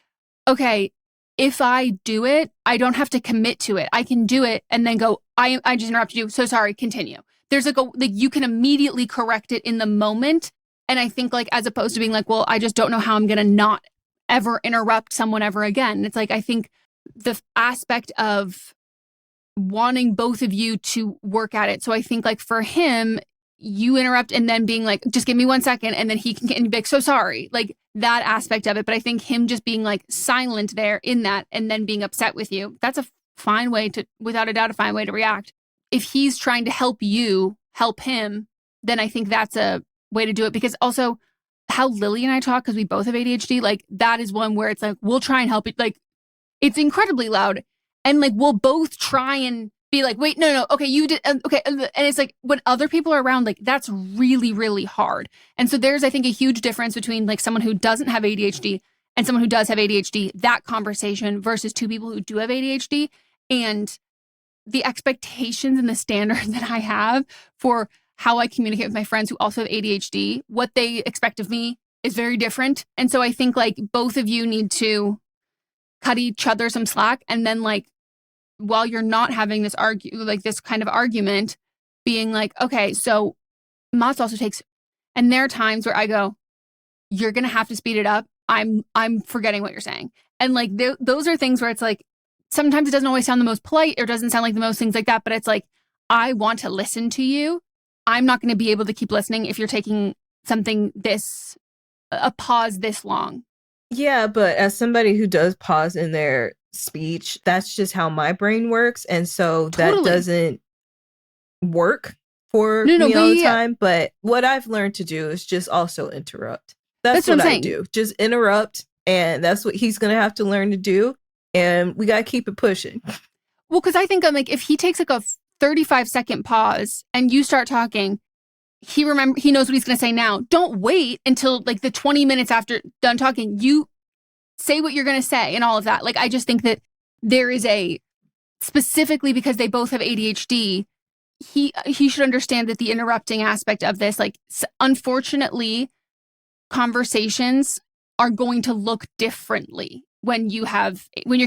okay, if I do it, I don't have to commit to it. I can do it and then go, I just interrupted you. So sorry, continue. There's like you can immediately correct it in the moment. And I think like, as opposed to being like, well, I just don't know how I'm going to not ever interrupt someone ever again. It's like, I think the aspect of wanting both of you to work at it. So I think like for him, you interrupt and then being like, just give me 1 second. And then he can be like, so sorry, like that aspect of it. But I think him just being like silent there in that and then being upset with you, that's a fine way to, without a doubt, a fine way to react. If he's trying to help you help him, then I think that's a way to do it. Because also how Lily and I talk, because we both have ADHD, like that is one where it's like, we'll try and help it. Like it's incredibly loud. And like, we'll both try and be like, wait, no, okay, you did, okay. And it's like, when other people are around, like that's really, really hard. And so there's, I think, a huge difference between like someone who doesn't have ADHD and someone who does have ADHD, that conversation versus two people who do have ADHD. And the expectations and the standards that I have for how I communicate with my friends who also have ADHD, what they expect of me is very different. And so I think like both of you need to cut each other some slack. And then like, while you're not having this this kind of argument, being like, okay, so Mott's also takes, and there are times where I go, you're going to have to speed it up. I'm forgetting what you're saying. And like, those are things where it's like, sometimes it doesn't always sound the most polite or doesn't sound like the most things like that, but it's like, I want to listen to you. I'm not going to be able to keep listening if you're taking something a pause this long. Yeah, but as somebody who does pause in their speech, that's just how my brain works. And so that doesn't work for me all the time. But what I've learned to do is just also interrupt. That's what I do. Just interrupt. And that's what he's going to have to learn to do. And we got to keep it pushing. Well, because I think I'm like, if he takes like a 35-second pause and you start talking, he knows what he's going to say now. Don't wait until like the 20 minutes after done talking. You say what you're going to say and all of that. Like, I just think that there is specifically because they both have ADHD, he should understand that the interrupting aspect of this, like, unfortunately, conversations are going to look differently when you're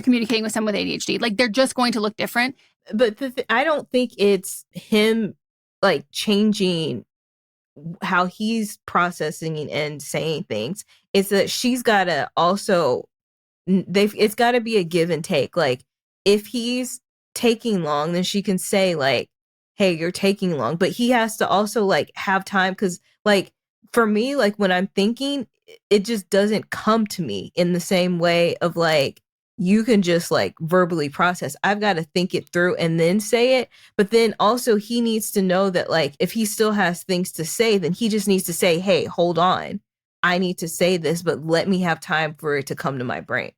communicating with someone with ADHD. Like, they're just going to look different. But I don't think it's him like changing how he's processing and saying things. It's that she's got to also, it's got to be a give and take. Like, if he's taking long, then she can say like, hey, you're taking long. But he has to also like have time, because like for me, like when I'm thinking, it just doesn't come to me in the same way of like, you can just like verbally process. I've got to think it through and then say it. But then also he needs to know that like, if he still has things to say, then he just needs to say, hey, hold on. I need to say this, but let me have time for it to come to my brain.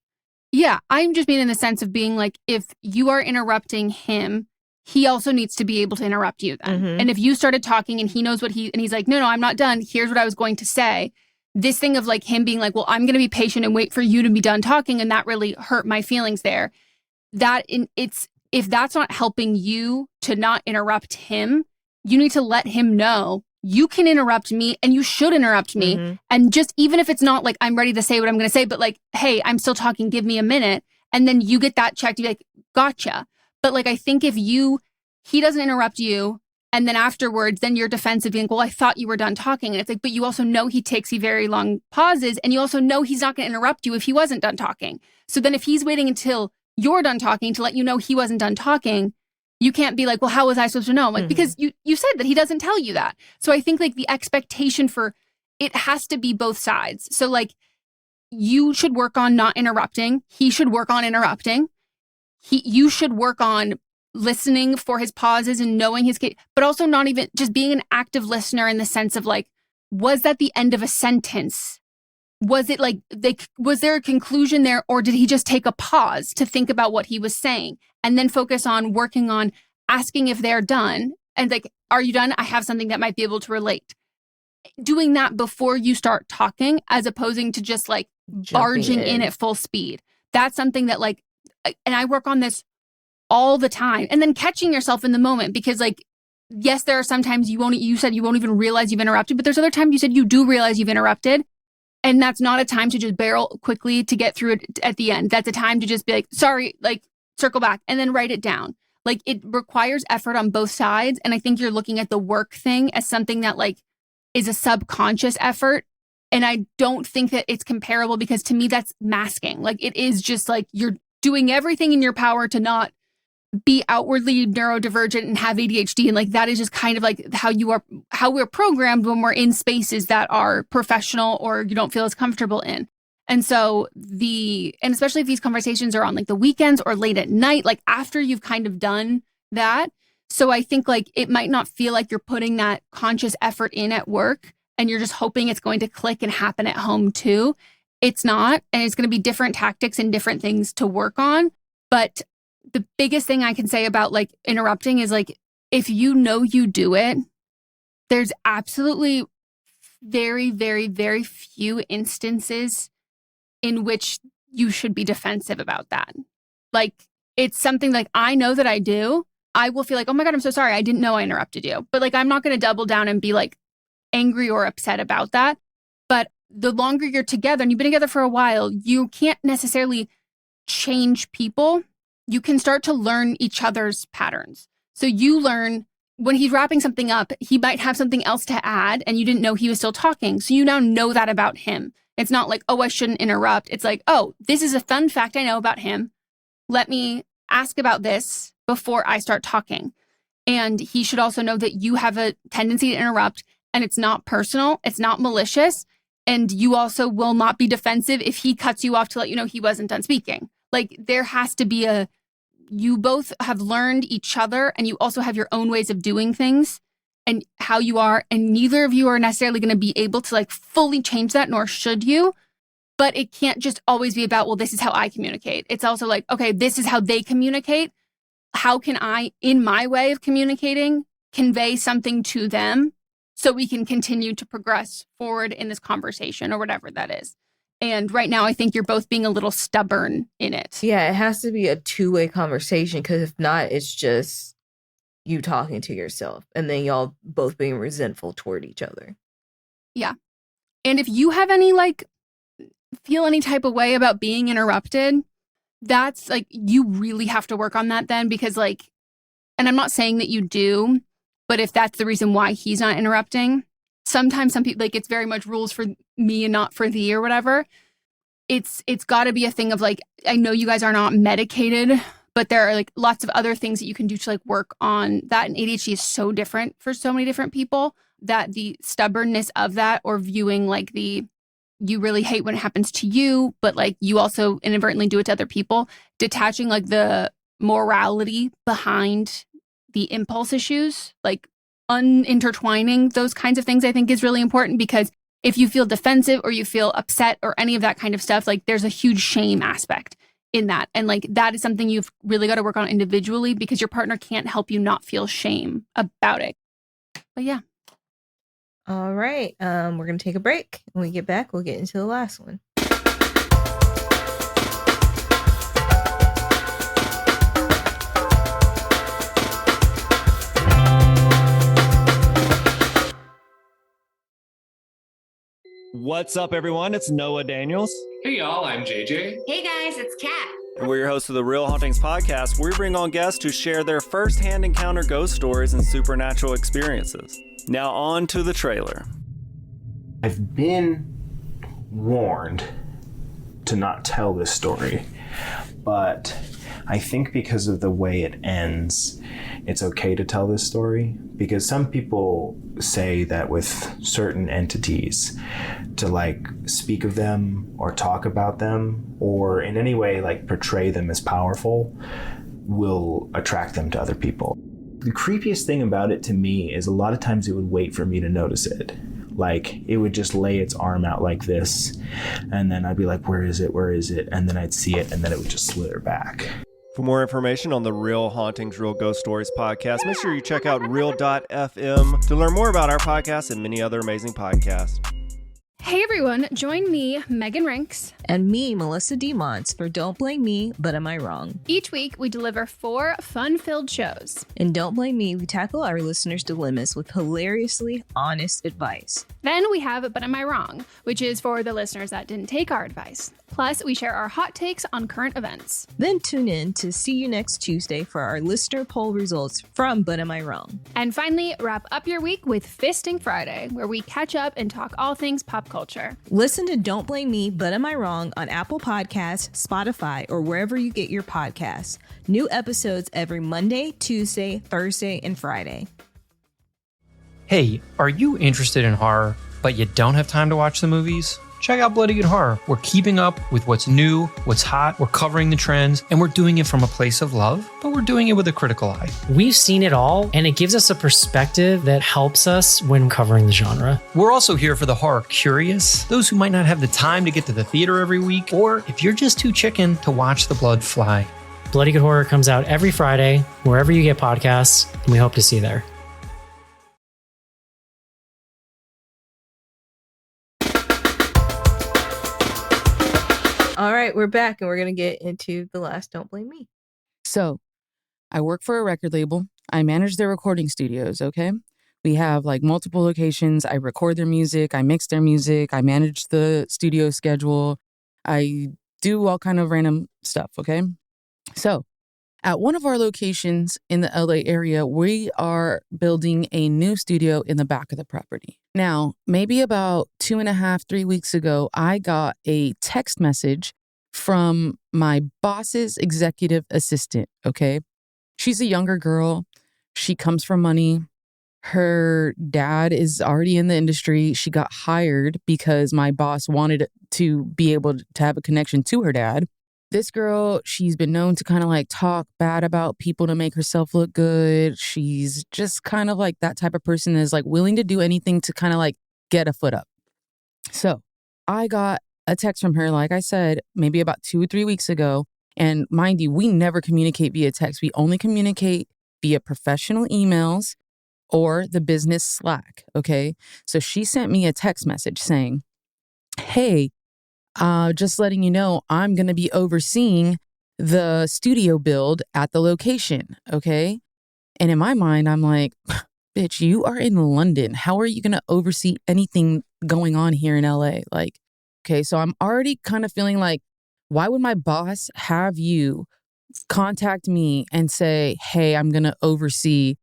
Yeah, I'm just mean in the sense of being like, if you are interrupting him, he also needs to be able to interrupt you then. Mm-hmm. And if you started talking and he knows and he's like, no, I'm not done. Here's what I was going to say. This thing of like him being like, well, I'm going to be patient and wait for you to be done talking. And that really hurt my feelings there. If that's not helping you to not interrupt him, you need to let him know you can interrupt me and you should interrupt me. Mm-hmm. And just even if it's not like I'm ready to say what I'm going to say, but like, hey, I'm still talking, give me a minute. And then you get that checked. You're like, gotcha. But like, I think if he doesn't interrupt you, and then afterwards, then you're defensive being, well, I thought you were done talking. And it's like, but you also know he takes very long pauses, and you also know he's not going to interrupt you if he wasn't done talking. So then if he's waiting until you're done talking to let you know he wasn't done talking, you can't be like, well, how was I supposed to know? Like, because you said that he doesn't tell you that. So I think like the expectation for it has to be both sides. So like, you should work on not interrupting. He should work on interrupting. You should work on listening for his pauses and knowing his case, but also not even just being an active listener in the sense of like, was that the end of a sentence? Was it like, was there a conclusion there, or did he just take a pause to think about what he was saying and then focus on working on asking if they're done and like, are you done? I have something that might be able to relate. Doing that before you start talking, as opposing to just like barging in at full speed. That's something that like, and I work on this all the time, and then catching yourself in the moment, because like, yes, there are some times you said you won't even realize you've interrupted, but there's other times you said you do realize you've interrupted. And that's not a time to just barrel quickly to get through it at the end. That's a time to just be like, sorry, like circle back and then write it down. Like, it requires effort on both sides. And I think you're looking at the work thing as something that like is a subconscious effort. And I don't think that it's comparable, because to me, that's masking. Like, it is just like you're doing everything in your power to not be outwardly neurodivergent and have ADHD. And like, that is just kind of like how we're programmed when we're in spaces that are professional or you don't feel as comfortable in. And so and especially if these conversations are on like the weekends or late at night, like after you've kind of done that. So I think like it might not feel like you're putting that conscious effort in at work and you're just hoping it's going to click and happen at home too. It's not, and it's going to be different tactics and different things to work on. But the biggest thing I can say about like interrupting is like, if you know you do it, there's absolutely very, very, very few instances in which you should be defensive about that. Like, it's something like I know that I do. I will feel like, oh my God, I'm so sorry. I didn't know I interrupted you. But like, I'm not going to double down and be like angry or upset about that. But the longer you're together and you've been together for a while, you can't necessarily change people. You can start to learn each other's patterns. So you learn when he's wrapping something up, he might have something else to add and you didn't know he was still talking. So you now know that about him. It's not like, oh, I shouldn't interrupt. It's like, oh, this is a fun fact I know about him. Let me ask about this before I start talking. And he should also know that you have a tendency to interrupt, and it's not personal. It's not malicious. And you also will not be defensive if he cuts you off to let you know he wasn't done speaking. Like, there has to be you both have learned each other, and you also have your own ways of doing things and how you are. And neither of you are necessarily going to be able to like fully change that, nor should you. But it can't just always be about, well, this is how I communicate. It's also like, okay, this is how they communicate. How can I, in my way of communicating, convey something to them so we can continue to progress forward in this conversation or whatever that is. And right now, I think you're both being a little stubborn in it. Yeah, it has to be a two-way conversation, because if not, it's just you talking to yourself and then y'all both being resentful toward each other. Yeah. And if you have any, like, feel any type of way about being interrupted, that's like, you really have to work on that then, because like, and I'm not saying that you do, but if that's the reason why he's not interrupting, sometimes some people, like, it's very much rules for me and not for thee or whatever. It's got to be a thing of like, I know you guys are not medicated, but there are like lots of other things that you can do to like work on that. And ADHD is so different for so many different people that the stubbornness of that, or viewing like you really hate when it happens to you, but like you also inadvertently do it to other people, detaching like the morality behind the impulse issues, like unintertwining those kinds of things, I think is really important, because if you feel defensive or you feel upset or any of that kind of stuff, like there's a huge shame aspect in that. And like that is something you've really got to work on individually, because your partner can't help you not feel shame about it. But yeah. All right. We're going to take a break. When we get back, we'll get into the last one. What's up, everyone? It's Noah Daniels. Hey, y'all. I'm JJ. Hey, guys. It's Kat. And we're your hosts of the Real Hauntings podcast, where we bring on guests who share their first-hand encounter ghost stories and supernatural experiences. Now on to the trailer. I've been warned to not tell this story, but I think because of the way it ends, it's okay to tell this story, because some people say that with certain entities, to like speak of them or talk about them or in any way like portray them as powerful will attract them to other people. The creepiest thing about it to me is a lot of times it would wait for me to notice it. Like, it would just lay its arm out like this, and then I'd be like, where is it? Where is it? And then I'd see it, and then it would just slither back. For more information on the Real Hauntings, Real Ghost Stories podcast, make sure you check out real.fm to learn more about our podcast and many other amazing podcasts. Hey everyone, join me, Megan Rinks. And me, Melissa DeMonts, for Don't Blame Me, But Am I Wrong? Each week, we deliver 4 fun-filled shows. In Don't Blame Me, we tackle our listeners' dilemmas with hilariously honest advice. Then we have But Am I Wrong, which is for the listeners that didn't take our advice. Plus, we share our hot takes on current events. Then tune in to See You Next Tuesday for our listener poll results from But Am I Wrong? And finally, wrap up your week with Fisting Friday, where we catch up and talk all things pop culture. Listen to Don't Blame Me, But Am I Wrong on Apple Podcasts, Spotify, or wherever you get your podcasts. New episodes every Monday, Tuesday, Thursday, and Friday. Hey, are you interested in horror, but you don't have time to watch the movies? check out Bloody Good Horror. We're keeping up with what's new, what's hot, we're covering the trends, and we're doing it from a place of love, but we're doing it with a critical eye. We've seen it all, and it gives us a perspective that helps us when covering the genre. We're also here for the horror curious, those who might not have the time to get to the theater every week, or if you're just too chicken to watch the blood fly. Bloody Good Horror comes out every Friday, wherever you get podcasts, and we hope to see you there. All right, we're back and we're going to get into the last Don't Blame Me. So, I work for a record label. I manage their recording studios, okay? We have like multiple locations. I record their music. I mix their music. I manage the studio schedule. I do all kind of random stuff, okay? So, at one of our locations in the LA area, we are building a new studio in the back of the property. Now, maybe about 2.5, 3 weeks ago, I got a text message from my boss's executive assistant, okay? She's a younger girl. She comes from money. Her dad is already in the industry. She got hired because my boss wanted to be able to have a connection to her dad. This girl, she's been known to kind of like talk bad about people to make herself look good. She's just kind of like that type of person that is like willing to do anything to kind of like get a foot up. So I got a text from her, like I said, maybe about 2 or 3 weeks ago. And mind you, we never communicate via text. We only communicate via professional emails or the business Slack, okay? So she sent me a text message saying, hey, just letting you know, I'm going to be overseeing the studio build at the location, okay? And in my mind, I'm like, bitch, you are in London. How are you going to oversee anything going on here in LA? Like, okay, so I'm already kind of feeling like, why would my boss have you contact me and say, hey, I'm going to oversee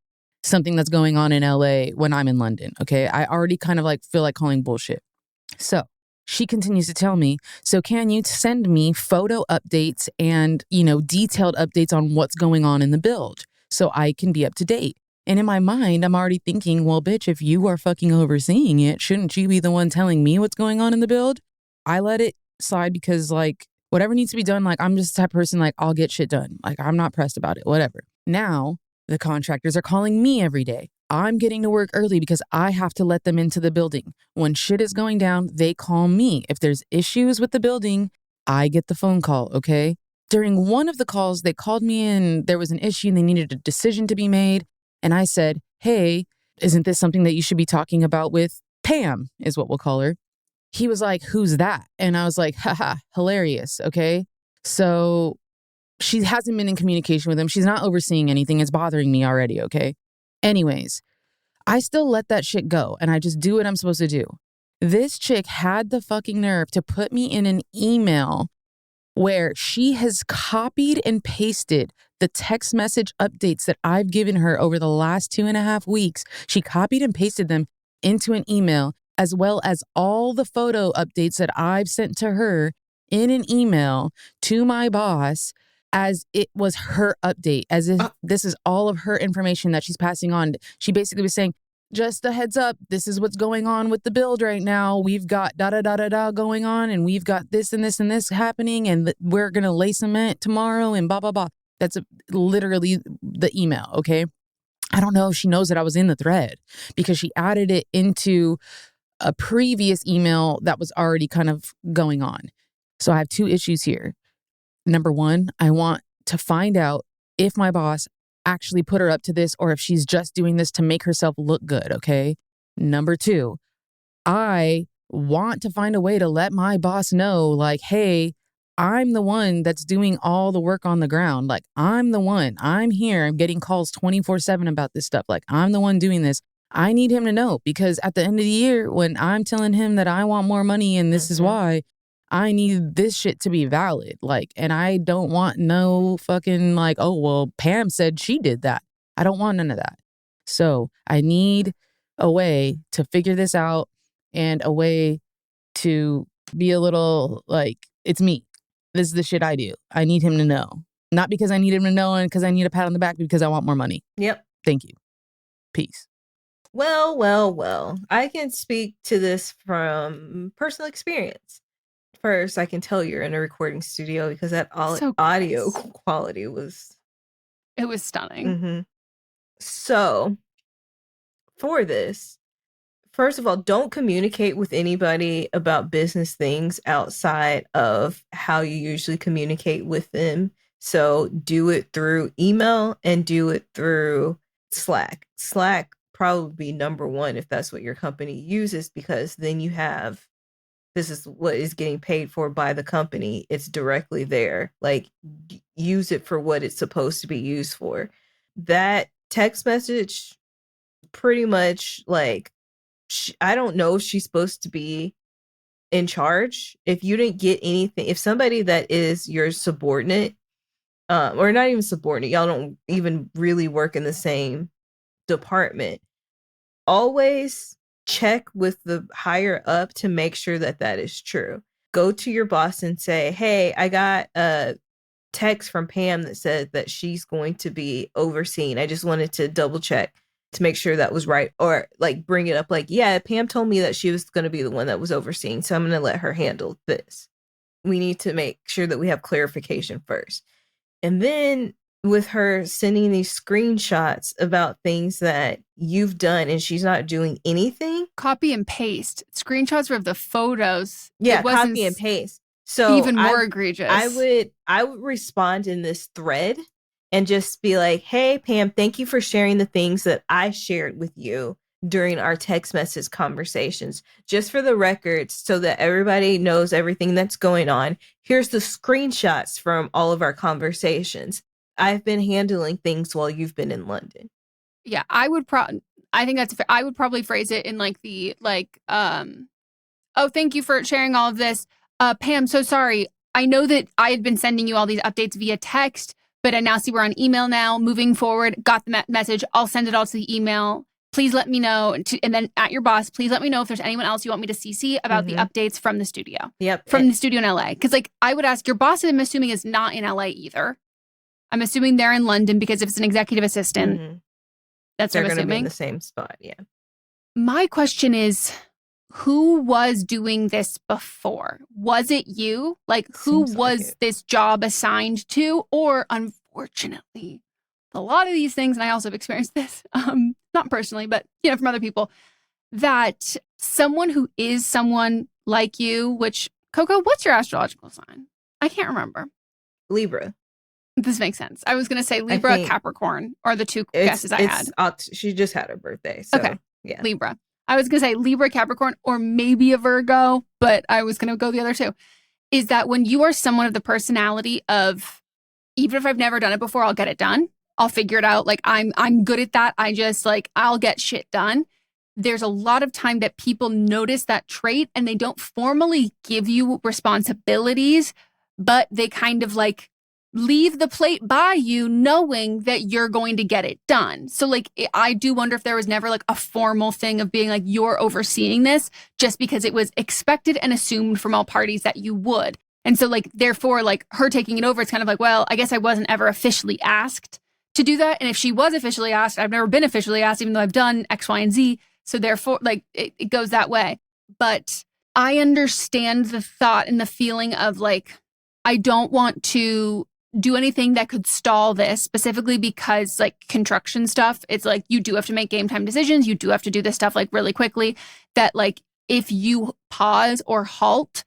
something that's going on in LA when I'm in London, okay? I already kind of like feel like calling bullshit. So she continues to tell me, so can you send me photo updates and, detailed updates on what's going on in the build so I can be up to date? And in my mind, I'm already thinking, well, bitch, if you are fucking overseeing it, shouldn't you be the one telling me what's going on in the build? I let it slide because, like, whatever needs to be done, like, I'm just the type of person, like, I'll get shit done. Like, I'm not pressed about it, whatever. Now, the contractors are calling me every day. I'm getting to work early because I have to let them into the building. When shit is going down, they call me. If there's issues with the building, I get the phone call, okay? During one of the calls, they called me and there was an issue and they needed a decision to be made. And I said, hey, isn't this something that you should be talking about with Pam, is what we'll call her. He was like, who's that? And I was like, haha, hilarious, okay? So she hasn't been in communication with him. She's not overseeing anything. It's bothering me already, okay? Anyways, I still let that shit go and I just do what I'm supposed to do. This chick had the fucking nerve to put me in an email where she has copied and pasted the text message updates that I've given her over the last 2.5 weeks. She copied and pasted them into an email, as well as all the photo updates that I've sent to her in an email to my boss as it was her update, as if this is all of her information that she's passing on. She basically was saying, just a heads up, this is what's going on with the build right now. We've got da-da-da-da-da going on, and we've got this and this and this happening, and we're going to lay cement tomorrow, and blah, blah, blah. That's literally the email, okay? I don't know if she knows that I was in the thread because she added it into a previous email that was already kind of going on. So I have 2 issues here. Number 1, I want to find out if my boss actually put her up to this or if she's just doing this to make herself look good, okay? Number 2, I want to find a way to let my boss know, like, hey, I'm the one that's doing all the work on the ground. Like, I'm the one. I'm here. I'm getting calls 24/7 about this stuff. Like, I'm the one doing this. I need him to know because at the end of the year, when I'm telling him that I want more money and this is why, I need this shit to be valid. Like, and I don't want no fucking like, oh, well, Pam said she did that. I don't want none of that. So I need a way to figure this out and a way to be a little like, it's me. This is the shit I do. I need him to know. Not because I need him to know and because I need a pat on the back, because I want more money. Yep. Thank you. Peace. Well. I can speak to this from personal experience. First, I can tell you're in a recording studio because that So audio gross. quality was. It was stunning. So, for this, first of all, don't communicate with anybody about business things outside of how you usually communicate with them. So do it through email and do it through Slack. Slack probably be number one if that's what your company uses, because then you have, this is what is getting paid for by the company. It's directly there. Like, use it for what it's supposed to be used for. That text message, pretty much, like, I don't know if she's supposed to be in charge. If you didn't get anything, if somebody that is your subordinate, or not even subordinate, y'all don't even really work in the same department, always check with the higher up to make sure that that is true. Go to your boss and say, hey, I got a text from Pam that said that she's going to be overseeing. I just wanted to double check to make sure that was right, or like bring it up like, yeah, Pam told me that she was going to be the one that was overseeing, so I'm going to let her handle this. We need to make sure that we have clarification first. And then with her sending these screenshots about things that you've done and she's not doing anything. Copy and paste. Screenshots of the photos. Yeah, copy and paste. So even more egregious. I would respond in this thread and just be like, hey, Pam, thank you for sharing the things that I shared with you during our text message conversations. Just for the record, so that everybody knows everything that's going on, here's the screenshots from all of our conversations. I've been handling things while you've been in London. Yeah, I think that's fair. I would probably phrase it in like the, oh, thank you for sharing all of this. Pam, so sorry. I know that I had been sending you all these updates via text, but I now see we're on email now. Moving forward, got the message. I'll send it all to the email. Please let me know. And then at your boss, please let me know if there's anyone else you want me to CC about the updates from the studio. Yep. From the studio in LA. Because like I would ask, your boss, I'm assuming, is not in LA either. I'm assuming they're in London because if it's an executive assistant, that's they're what I'm going to be in assuming. the same spot. Yeah. My question is, who was doing this before? Was it you? Like, who was this job assigned to? Or unfortunately, a lot of these things, and I also have experienced this, not personally, but from other people, that someone who is someone like you, which, Coco, what's your astrological sign? I can't remember. Libra. This makes sense. I was going to say Libra, Capricorn, or the two guesses I had. She just had her birthday. So, okay. Yeah. Libra. I was going to say Libra, Capricorn, or maybe a Virgo, but I was going to go the other two. Is that when you are someone of the personality of, even if I've never done it before, I'll get it done. I'll figure it out. Like I'm good at that. I just I'll get shit done. There's a lot of time that people notice that trait and they don't formally give you responsibilities, but they kind of leave the plate by you knowing that you're going to get it done. So I do wonder if there was never a formal thing of being you're overseeing this, just because it was expected and assumed from all parties that you would. And so therefore her taking it over, it's kind of well, I guess I wasn't ever officially asked to do that. And if she was officially asked, I've never been officially asked, even though I've done X, Y, and Z. So therefore it goes that way. But I understand the thought and the feeling of I don't want to do anything that could stall this, specifically because construction stuff, it's you do have to make game time decisions. You do have to do this stuff really quickly, that if you pause or halt,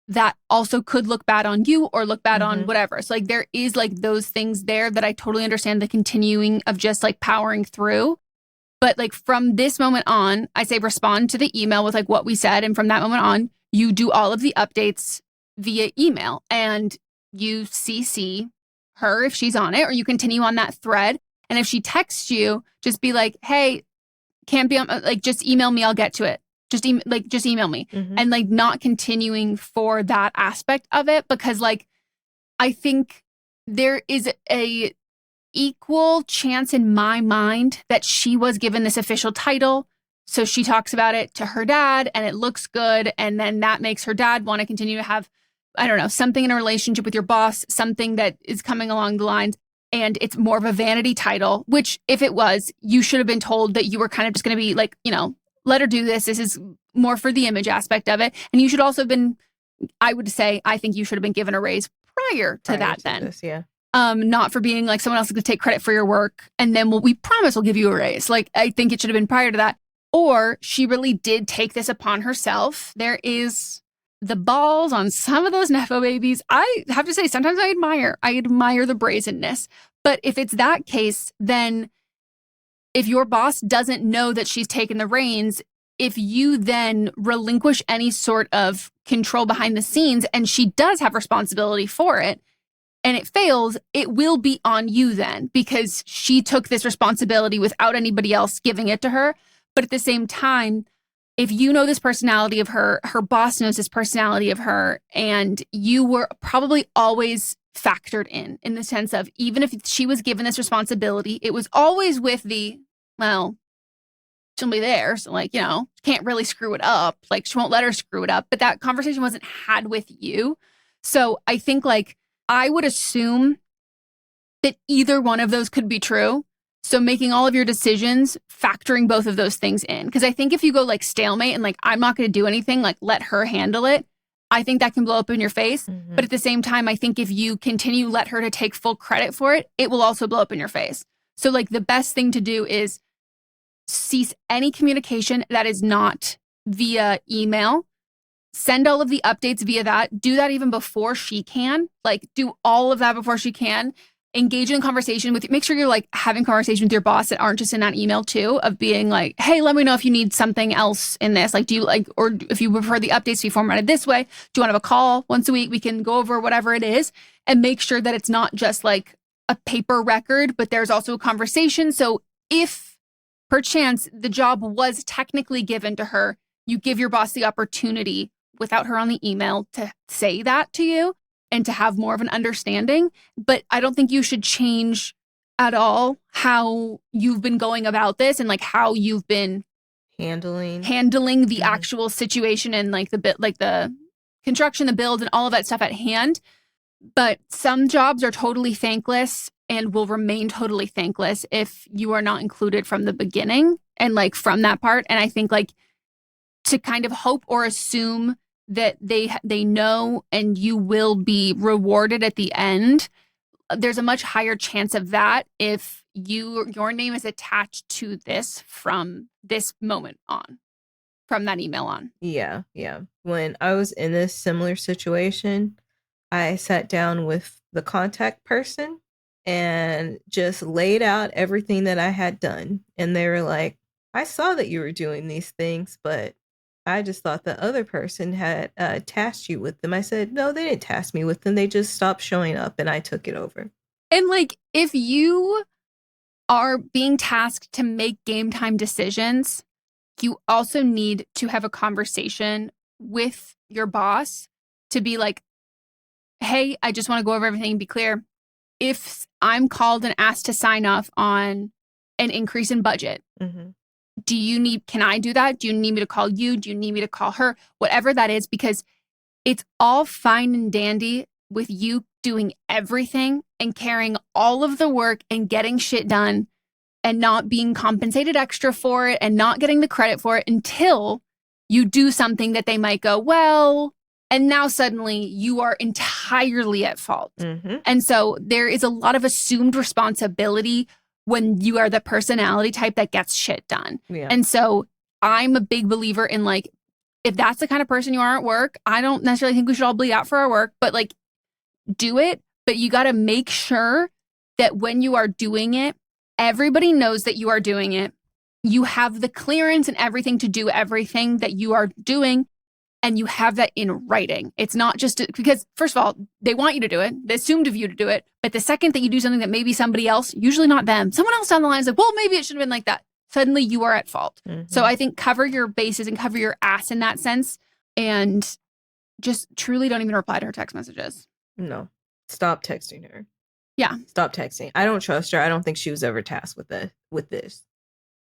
that also could look bad on you or look bad on whatever. So there is those things there that I totally understand the continuing of just powering through. But from this moment on, I say respond to the email with what we said. And from that moment on, you do all of the updates via email and you CC her if she's on it, or you continue on that thread. And if she texts you, just be hey, can't be on, just email me, I'll get to it. Just email me. And not continuing for that aspect of it, because I think there is a equal chance in my mind that she was given this official title. So she talks about it to her dad and it looks good. And then that makes her dad want to continue to have, I don't know, something in a relationship with your boss, something that is coming along the lines. and it's more of a vanity title, which if it was, you should have been told that you were kind of just going to be like, let her do this. This is more for the image aspect of it. And you should also have been, I would say, I think you should have been given a raise prior to that then. This, yeah. Not for being like someone else is going to take credit for your work and then we promise we'll give you a raise. Like, I think it should have been prior to that. Or she really did take this upon herself. There is the balls on some of those Nepo babies. I have to say, sometimes I admire the brazenness. But if it's that case, then if your boss doesn't know that she's taken the reins, if you then relinquish any sort of control behind the scenes and she does have responsibility for it and it fails, it will be on you then because she took this responsibility without anybody else giving it to her. But at the same time, if you know this personality of her boss knows this personality of her, and you were probably always factored in the sense of even if she was given this responsibility, it was always with she'll be there. So can't really screw it up. Like she won't let her screw it up. But that conversation wasn't had with you. So I think I would assume that either one of those could be true. So making all of your decisions, factoring both of those things in. Because I think if you go stalemate and I'm not going to do anything, let her handle it, I think that can blow up in your face. Mm-hmm. But at the same time, I think if you continue let her to take full credit for it, it will also blow up in your face. So the best thing to do is cease any communication that is not via email. Send all of the updates via that. Do that even before she can. Do all of that before she can. Engage in conversation with you. Make sure you're having conversations with your boss that aren't just in that email too, of being hey, let me know if you need something else in this. Do you or if you prefer the updates to be formatted this way, do you want to have a call once a week? We can go over whatever it is and make sure that it's not just a paper record, but there's also a conversation. So if perchance the job was technically given to her, you give your boss the opportunity without her on the email to say that to you and to have more of an understanding. But I don't think you should change at all how you've been going about this and how you've been handling the actual situation and the construction, the build and all of that stuff at hand. But some jobs are totally thankless and will remain totally thankless if you are not included from the beginning and from that part. And I think to kind of hope or assume that they know and you will be rewarded at the end, there's a much higher chance of that if your name is attached to this from this moment on, from that email on. Yeah. When I was in this similar situation, I sat down with the contact person and just laid out everything that I had done. And they were like, I saw that you were doing these things, but I just thought the other person had tasked you with them. I said, no, they didn't task me with them. They just stopped showing up and I took it over. And if you are being tasked to make game time decisions, you also need to have a conversation with your boss to be hey, I just want to go over everything and be clear. If I'm called and asked to sign off on an increase in budget, mm-hmm. Can I do that? Do you need me to call you? Do you need me to call her? Whatever that is, because it's all fine and dandy with you doing everything and carrying all of the work and getting shit done and not being compensated extra for it and not getting the credit for it until you do something that they might go, well, and now suddenly you are entirely at fault. Mm-hmm. And so there is a lot of assumed responsibility when you are the personality type that gets shit done. Yeah. And so I'm a big believer in if that's the kind of person you are at work, I don't necessarily think we should all bleed out for our work, but do it. But you got to make sure that when you are doing it, everybody knows that you are doing it. You have the clearance and everything to do everything that you are doing. And you have that in writing. It's not just because, first of all, they want you to do it. They assumed of you to do it. But the second that you do something that maybe somebody else, usually not them, someone else down the line is well, maybe it should have been like that. Suddenly you are at fault. Mm-hmm. So I think cover your bases and cover your ass in that sense. And just truly don't even reply to her text messages. No. Stop texting her. Yeah. Stop texting. I don't trust her. I don't think she was ever tasked with this.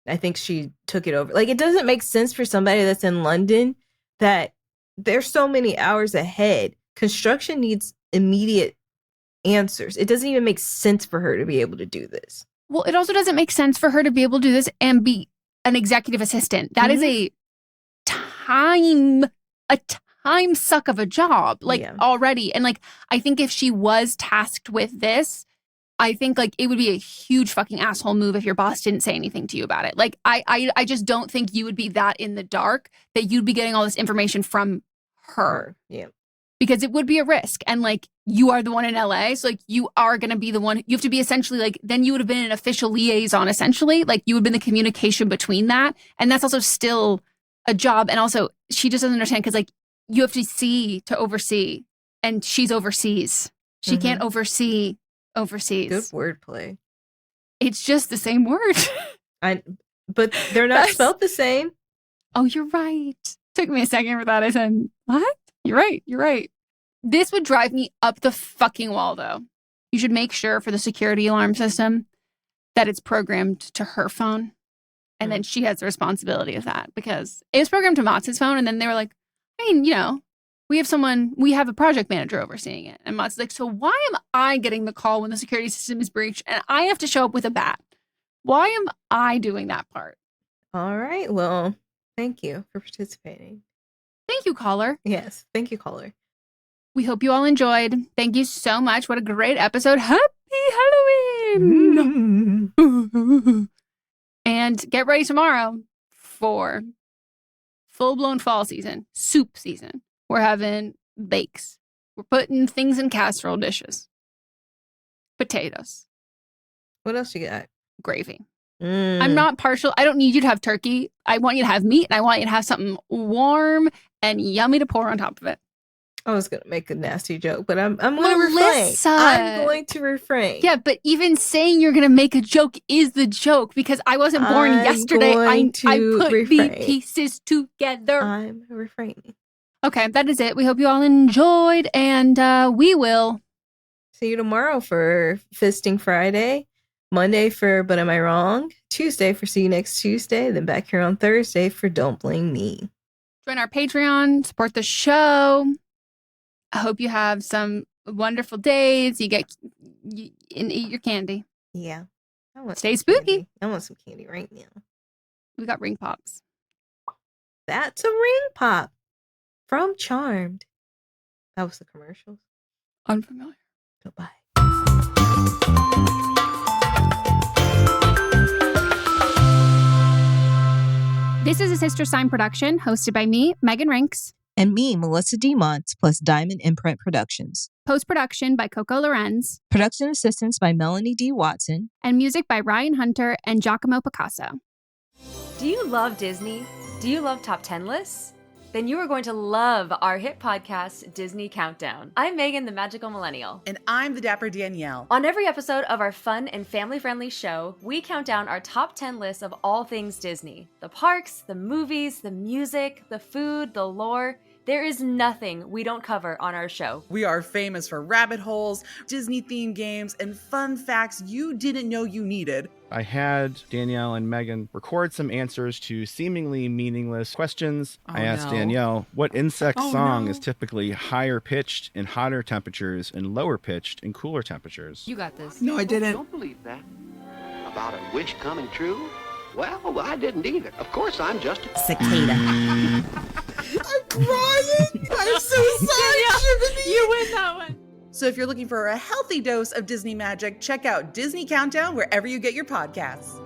I think she took it over. It doesn't make sense for somebody that's in London that there's so many hours ahead. Construction needs immediate answers. It doesn't even make sense for her to be able to do this. Well, it also doesn't make sense for her to be able to do this and be an executive assistant. That is a time suck of a job, already. And I think if she was tasked with this, I think it would be a huge fucking asshole move if your boss didn't say anything to you about it. I just don't think you would be that in the dark that you'd be getting all this information from her. Yeah. Because it would be a risk. And you are the one in LA. So you are going to be the one. You have to be essentially then you would have been an official liaison, essentially. You would have been the communication between that. And that's also still a job. And also she just doesn't understand because you have to see to oversee. And she's overseas. She can't oversee overseas. Good wordplay. It's just the same word. But they're not spelled the same. Oh, you're right. Took me a second for that. I said, what? You're right. This would drive me up the fucking wall, though. You should make sure for the security alarm system that it's programmed to her phone. And then she has the responsibility of that because it was programmed to Motz's phone. And then they were like, we have a project manager overseeing it. And Mott's like, so why am I getting the call when the security system is breached and I have to show up with a bat? Why am I doing that part? All right. Well, thank you for participating. Thank you, caller. Yes. Thank you, caller. We hope you all enjoyed. Thank you so much. What a great episode. Happy Halloween. And get ready tomorrow for full-blown fall season, soup season. We're having bakes. We're putting things in casserole dishes. Potatoes. What else you got? Gravy. I'm not partial. I don't need you to have turkey. I want you to have meat, and I want you to have something warm and yummy to pour on top of it. I was going to make a nasty joke, but I'm going to refrain. I'm going to refrain. Yeah, but even saying you're going to make a joke is the joke because I wasn't born yesterday. I put the pieces together. I'm refraining. Okay, that is it. We hope you all enjoyed, and we will see you tomorrow for Fisting Friday, Monday for But Am I Wrong, Tuesday for See You Next Tuesday, then back here on Thursday for Don't Blame Me. Join our Patreon, support the show. I hope you have some wonderful days. You eat your candy. Yeah. Stay spooky. Candy. I want some candy right now. We got ring pops. That's a ring pop from Charmed. That was the commercials. Unfamiliar. Goodbye. This is a Sister Sign production hosted by me, Megan Rinks. And me, Melissa DeMont, plus Diamond Imprint Productions. Post-production by Coco Lorenz. Production assistance by Melanie D. Watson. And music by Ryan Hunter and Giacomo Picasso. Do you love Disney? Do you love top 10 lists? Then you are going to love our hit podcast, Disney Countdown. I'm Megan, the Magical Millennial. And I'm the Dapper Danielle. On every episode of our fun and family-friendly show, we count down our top 10 lists of all things Disney. The parks, the movies, the music, the food, the lore. There is nothing we don't cover on our show. We are famous for rabbit holes, Disney-themed games, and fun facts you didn't know you needed. I had Danielle and Megan record some answers to seemingly meaningless questions. I asked Danielle, what insect song is typically higher pitched in hotter temperatures and lower pitched in cooler temperatures? You got this. No, I didn't. Don't believe that. About a wish coming true? Well, I didn't either. Of course, I'm just a cicada. I'm crying. I'm so sorry, Jiminy. You win that one. So if you're looking for a healthy dose of Disney magic, check out Disney Countdown wherever you get your podcasts.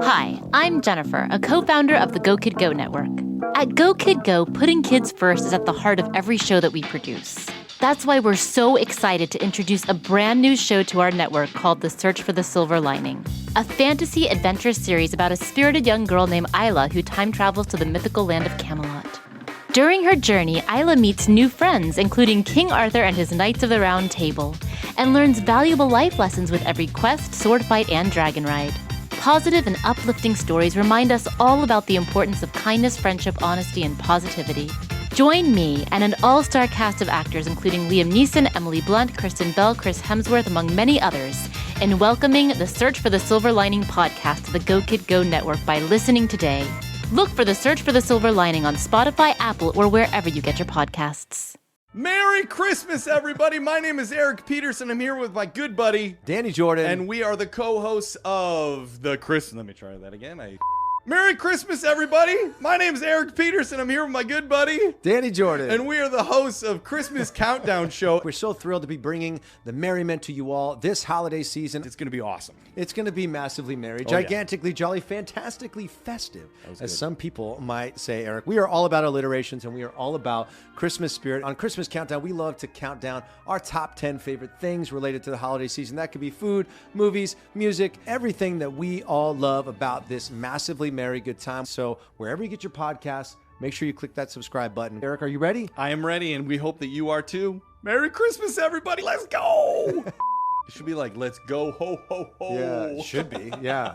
Hi, I'm Jennifer, a co-founder of the Go Kid Go Network. At Go Kid Go, putting kids first is at the heart of every show that we produce. That's why we're so excited to introduce a brand new show to our network called The Search for the Silver Lining, a fantasy adventure series about a spirited young girl named Isla who time travels to the mythical land of Camelot. During her journey, Isla meets new friends, including King Arthur and his Knights of the Round Table, and learns valuable life lessons with every quest, sword fight, and dragon ride. Positive and uplifting stories remind us all about the importance of kindness, friendship, honesty, and positivity. Join me and an all-star cast of actors, including Liam Neeson, Emily Blunt, Kristen Bell, Chris Hemsworth, among many others, in welcoming the Search for the Silver Lining podcast to the Go Kid Go Network by listening today. Look for the Search for the Silver Lining on Spotify, Apple, or wherever you get your podcasts. Merry Christmas, everybody. My name is Eric Peterson. I'm here with my good buddy, Danny Jordan. And we are the co-hosts of the Christmas. Let me try that again. Merry Christmas, everybody. My name is Eric Peterson. I'm here with my good buddy, Danny Jordan. And we are the hosts of Christmas Countdown Show. We're so thrilled to be bringing the merriment to you all this holiday season. It's going to be awesome. It's going to be massively merry, gigantically jolly, fantastically festive, as some people might say, Eric. We are all about alliterations, and we are all about Christmas spirit. On Christmas Countdown, we love to count down our top 10 favorite things related to the holiday season. That could be food, movies, music, everything that we all love about this massively merry good time. So wherever you get your podcasts, make sure you click that subscribe button. Eric, are you ready? I am ready, and we hope that you are too. Merry Christmas, everybody. Let's go. It should be like, let's go, ho, ho, ho. Yeah, it should be. Yeah.